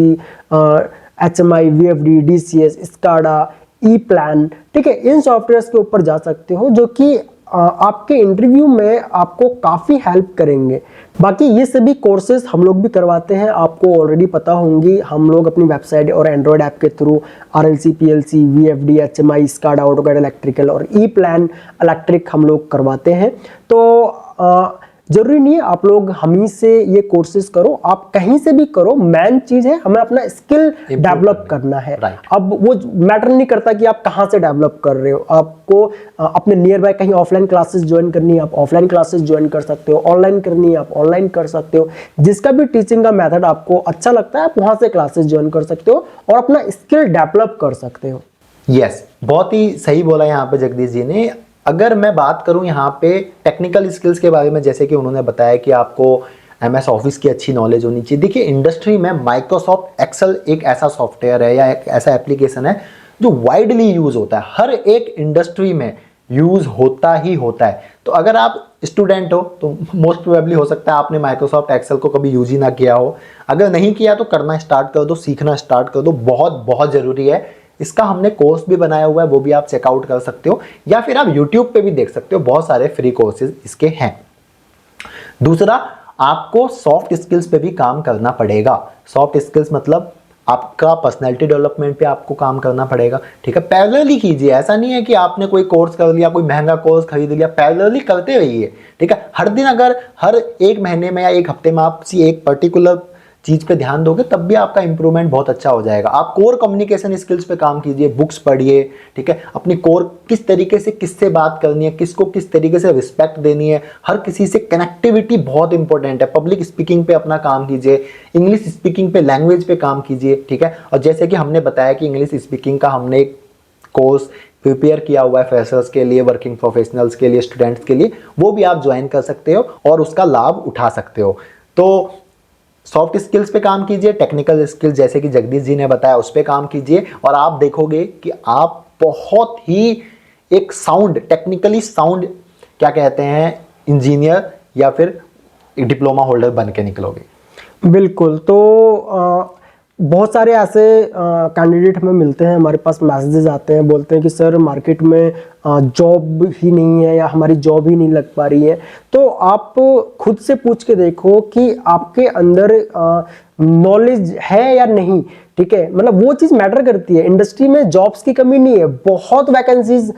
HMI, VFD, DCS, SCADA, E-प्लान, ठीक है, इन सॉफ्टवेयर्स के ऊपर जा सकते हो जो कि आपके इंटरव्यू में आपको काफ़ी हेल्प करेंगे। बाकी ये सभी कोर्सेज हम लोग भी करवाते हैं, आपको ऑलरेडी पता होंगी। हम लोग अपनी वेबसाइट और एंड्रॉयड ऐप के through RLC, PLC, VFD, HMI, SCADA, AutoCAD electrical और E-प्लान इलेक्ट्रिक हम लोग करवाते हैं। तो जरूरी नहीं है आप लोग हम ही से ये कोर्सेज करो, आप कहीं से भी करो। मेन चीज है हमें अपना स्किल डेवलप करना है। अब वो मैटर नहीं करता कि आप कहाँ से डेवलप कर रहे हो। आपको अपने नियर बाय कहीं ऑफलाइन क्लासेस ज्वाइन करनी है, आप ऑफलाइन क्लासेस ज्वाइन कर सकते हो। ऑनलाइन करनी है, आप ऑनलाइन कर सकते हो। जिसका भी टीचिंग का मेथड आपको अच्छा लगता है आप वहां से क्लासेस ज्वाइन कर सकते हो और अपना स्किल डेवलप कर सकते हो। यस, बहुत ही सही बोला यहाँ पे जगदीश जी ने। अगर मैं बात करूं यहाँ पे टेक्निकल स्किल्स के बारे में, जैसे कि उन्होंने बताया कि आपको MS ऑफिस की अच्छी नॉलेज होनी चाहिए। देखिए, इंडस्ट्री में माइक्रोसॉफ्ट एक्सेल एक ऐसा सॉफ्टवेयर है या एक ऐसा एप्लीकेशन है जो वाइडली यूज होता है, हर एक इंडस्ट्री में यूज होता ही होता है। तो अगर आप स्टूडेंट हो तो मोस्ट प्रोबेबली हो सकता है आपने माइक्रोसॉफ्ट एक्सेल को कभी यूज ही ना किया हो। अगर नहीं किया तो करना स्टार्ट कर दो, सीखना स्टार्ट कर दो, बहुत बहुत जरूरी है। इसका हमने कोर्स भी बनाया हुआ है, वो भी आप चेकआउट कर सकते हो, या फिर आप यूट्यूब पे भी देख सकते हो, बहुत सारे फ्री कोर्सेज इसके हैं। दूसरा, आपको सॉफ्ट स्किल्स पे भी काम करना पड़ेगा। सॉफ्ट स्किल्स मतलब आपका पर्सनैलिटी डेवलपमेंट पे आपको काम करना पड़ेगा। ठीक है, पैरेलली कीजिए। ऐसा नहीं है कि आपने कोई कोर्स कर लिया, कोई महंगा कोर्स खरीद लिया, पैरेलली करते रहिए। ठीक है, हर दिन, अगर हर एक महीने में या एक हफ्ते में आप एक पर्टिकुलर चीज पे ध्यान दोगे तब भी आपका इंप्रूवमेंट बहुत अच्छा हो जाएगा। आप कोर कम्युनिकेशन स्किल्स पे काम कीजिए, बुक्स पढ़िए, ठीक है, अपनी कोर किस तरीके से किससे बात करनी है, किसको किस तरीके से रिस्पेक्ट देनी है, हर किसी से कनेक्टिविटी बहुत इंपॉर्टेंट है। पब्लिक स्पीकिंग पे अपना काम कीजिए, इंग्लिश स्पीकिंग पे, लैंग्वेज पे काम कीजिए, ठीक है। और जैसे कि हमने बताया कि इंग्लिश स्पीकिंग का हमने एक कोर्स प्रिपेयर किया हुआ है फ्रेशर्स के लिए, वर्किंग प्रोफेशनल्स के लिए, स्टूडेंट्स के लिए, वो भी आप ज्वाइन कर सकते हो और उसका लाभ उठा सकते हो। तो सॉफ्ट स्किल्स पे काम कीजिए, टेक्निकल स्किल्स जैसे कि जगदीश जी ने बताया उस पे काम कीजिए, और आप देखोगे कि आप बहुत ही एक साउंड, टेक्निकली साउंड क्या कहते हैं, इंजीनियर या फिर डिप्लोमा होल्डर बन के निकलोगे। बिल्कुल। तो बहुत सारे ऐसे कैंडिडेट हमें मिलते हैं, हमारे पास मैसेजेस आते हैं, बोलते हैं कि सर मार्केट में जॉब ही नहीं है या हमारी जॉब ही नहीं लग पा रही है। तो आप खुद से पूछ के देखो कि आपके अंदर नॉलेज है या नहीं, ठीक है, मतलब वो चीज़ मैटर करती है। इंडस्ट्री में जॉब्स की कमी नहीं है, बहुत वैकेंसीज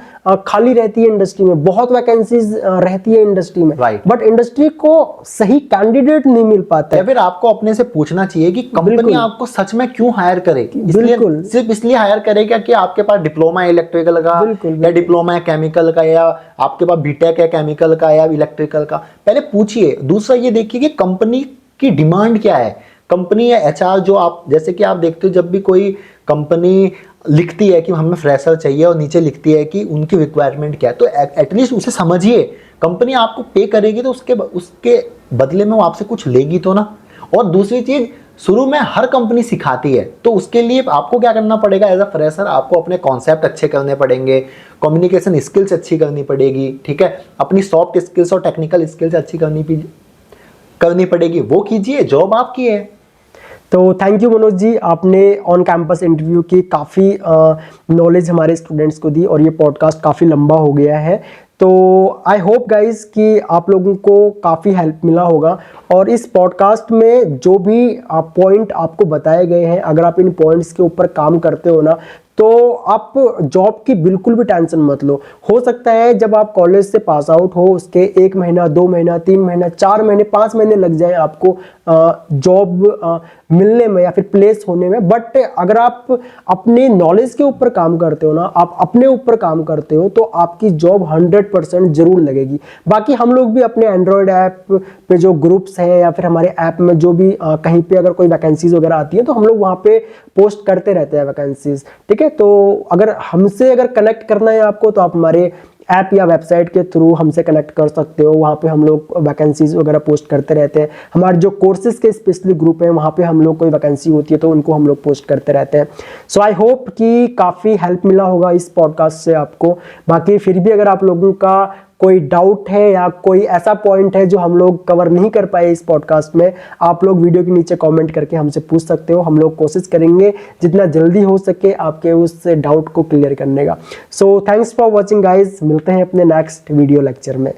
खाली रहती है इंडस्ट्री में, बहुत वैकेंसीज रहती है इंडस्ट्री में, Right. बट इंडस्ट्री को सही कैंडिडेट नहीं मिल पाता या है। फिर आपको अपने से पूछना चाहिए कि कंपनी बिल्कुल। आपको सच में क्यों हायर करेगी। बिल्कुल। इसलिए सिर्फ इसलिए हायर करेगा कि आपके पास डिप्लोमा है इलेक्ट्रिकल का, बिल्कुल, या डिप्लोमा है केमिकल का, या आपके पास बीटेक है केमिकल का या इलेक्ट्रिकल का, पहले पूछिए। दूसरा ये देखिए कि कंपनी की डिमांड क्या है। कंपनी या एचआर जो आप, जैसे कि आप देखते हो जब भी कोई कंपनी लिखती है कि हमें फ्रेशर चाहिए और नीचे लिखती है कि उनकी रिक्वायरमेंट क्या है, तो एटलीस्ट उसे समझिए। कंपनी आपको पे करेगी तो उसके बदले में वो आपसे कुछ लेगी तो ना। और दूसरी चीज, शुरू में हर कंपनी सिखाती है, तो उसके लिए आपको क्या करना पड़ेगा एज अ फ्रेशर, आपको अपने कॉन्सेप्ट अच्छे करने पड़ेंगे, कम्युनिकेशन स्किल्स अच्छी करनी पड़ेगी, ठीक है, अपनी सॉफ्ट स्किल्स और टेक्निकल स्किल्स अच्छी करनी पड़ेगी। वो कीजिए, जॉब आपकी है। तो थैंक यू मनोज जी, आपने ऑन कैंपस इंटरव्यू की काफ़ी नॉलेज हमारे स्टूडेंट्स को दी और ये पॉडकास्ट काफ़ी लंबा हो गया है। तो आई होप गाइज कि आप लोगों को काफ़ी हेल्प मिला होगा, और इस पॉडकास्ट में जो भी पॉइंट आपको बताए गए हैं, अगर आप इन पॉइंट्स के ऊपर काम करते हो ना, तो आप जॉब की बिल्कुल भी टेंशन मत लो। हो सकता है जब आप कॉलेज से पास आउट हो उसके 1 महीना, 2 महीना, 3 महीना, 4 महीने, 5 महीने लग जाए आपको जॉब मिलने में या फिर प्लेस होने में, बट अगर आप अपने नॉलेज के ऊपर काम करते हो ना, आप अपने ऊपर काम करते हो, तो आपकी जॉब 100% जरूर लगेगी। बाकी हम लोग भी अपने एंड्रॉयड ऐप पे जो ग्रुप्स हैं या फिर हमारे ऐप में जो भी कहीं पे अगर कोई वैकेंसीज वगैरह आती है तो हम लोग वहाँ पे पोस्ट करते रहते हैं वैकेंसीज, ठीक है। तो अगर हमसे कनेक्ट करना है आपको, तो आप हमारे ऐप या वेबसाइट के थ्रू हमसे कनेक्ट कर सकते हो। वहाँ पे हम लोग वैकेंसीज वगैरह पोस्ट करते रहते हैं। हमारे जो कोर्सेज के स्पेशली ग्रुप हैं वहाँ पे हम लोग कोई वैकेंसी होती है तो उनको हम लोग पोस्ट करते रहते हैं। सो आई होप कि काफ़ी हेल्प मिला होगा इस पॉडकास्ट से आपको। बाकी फिर भी अगर आप लोगों का कोई डाउट है या कोई ऐसा पॉइंट है जो हम लोग कवर नहीं कर पाए इस पॉडकास्ट में, आप लोग वीडियो के नीचे कमेंट करके हमसे पूछ सकते हो। हम लोग कोशिश करेंगे जितना जल्दी हो सके आपके उस डाउट को क्लियर करने का। So thanks for watching guys, मिलते हैं अपने नेक्स्ट वीडियो लेक्चर में।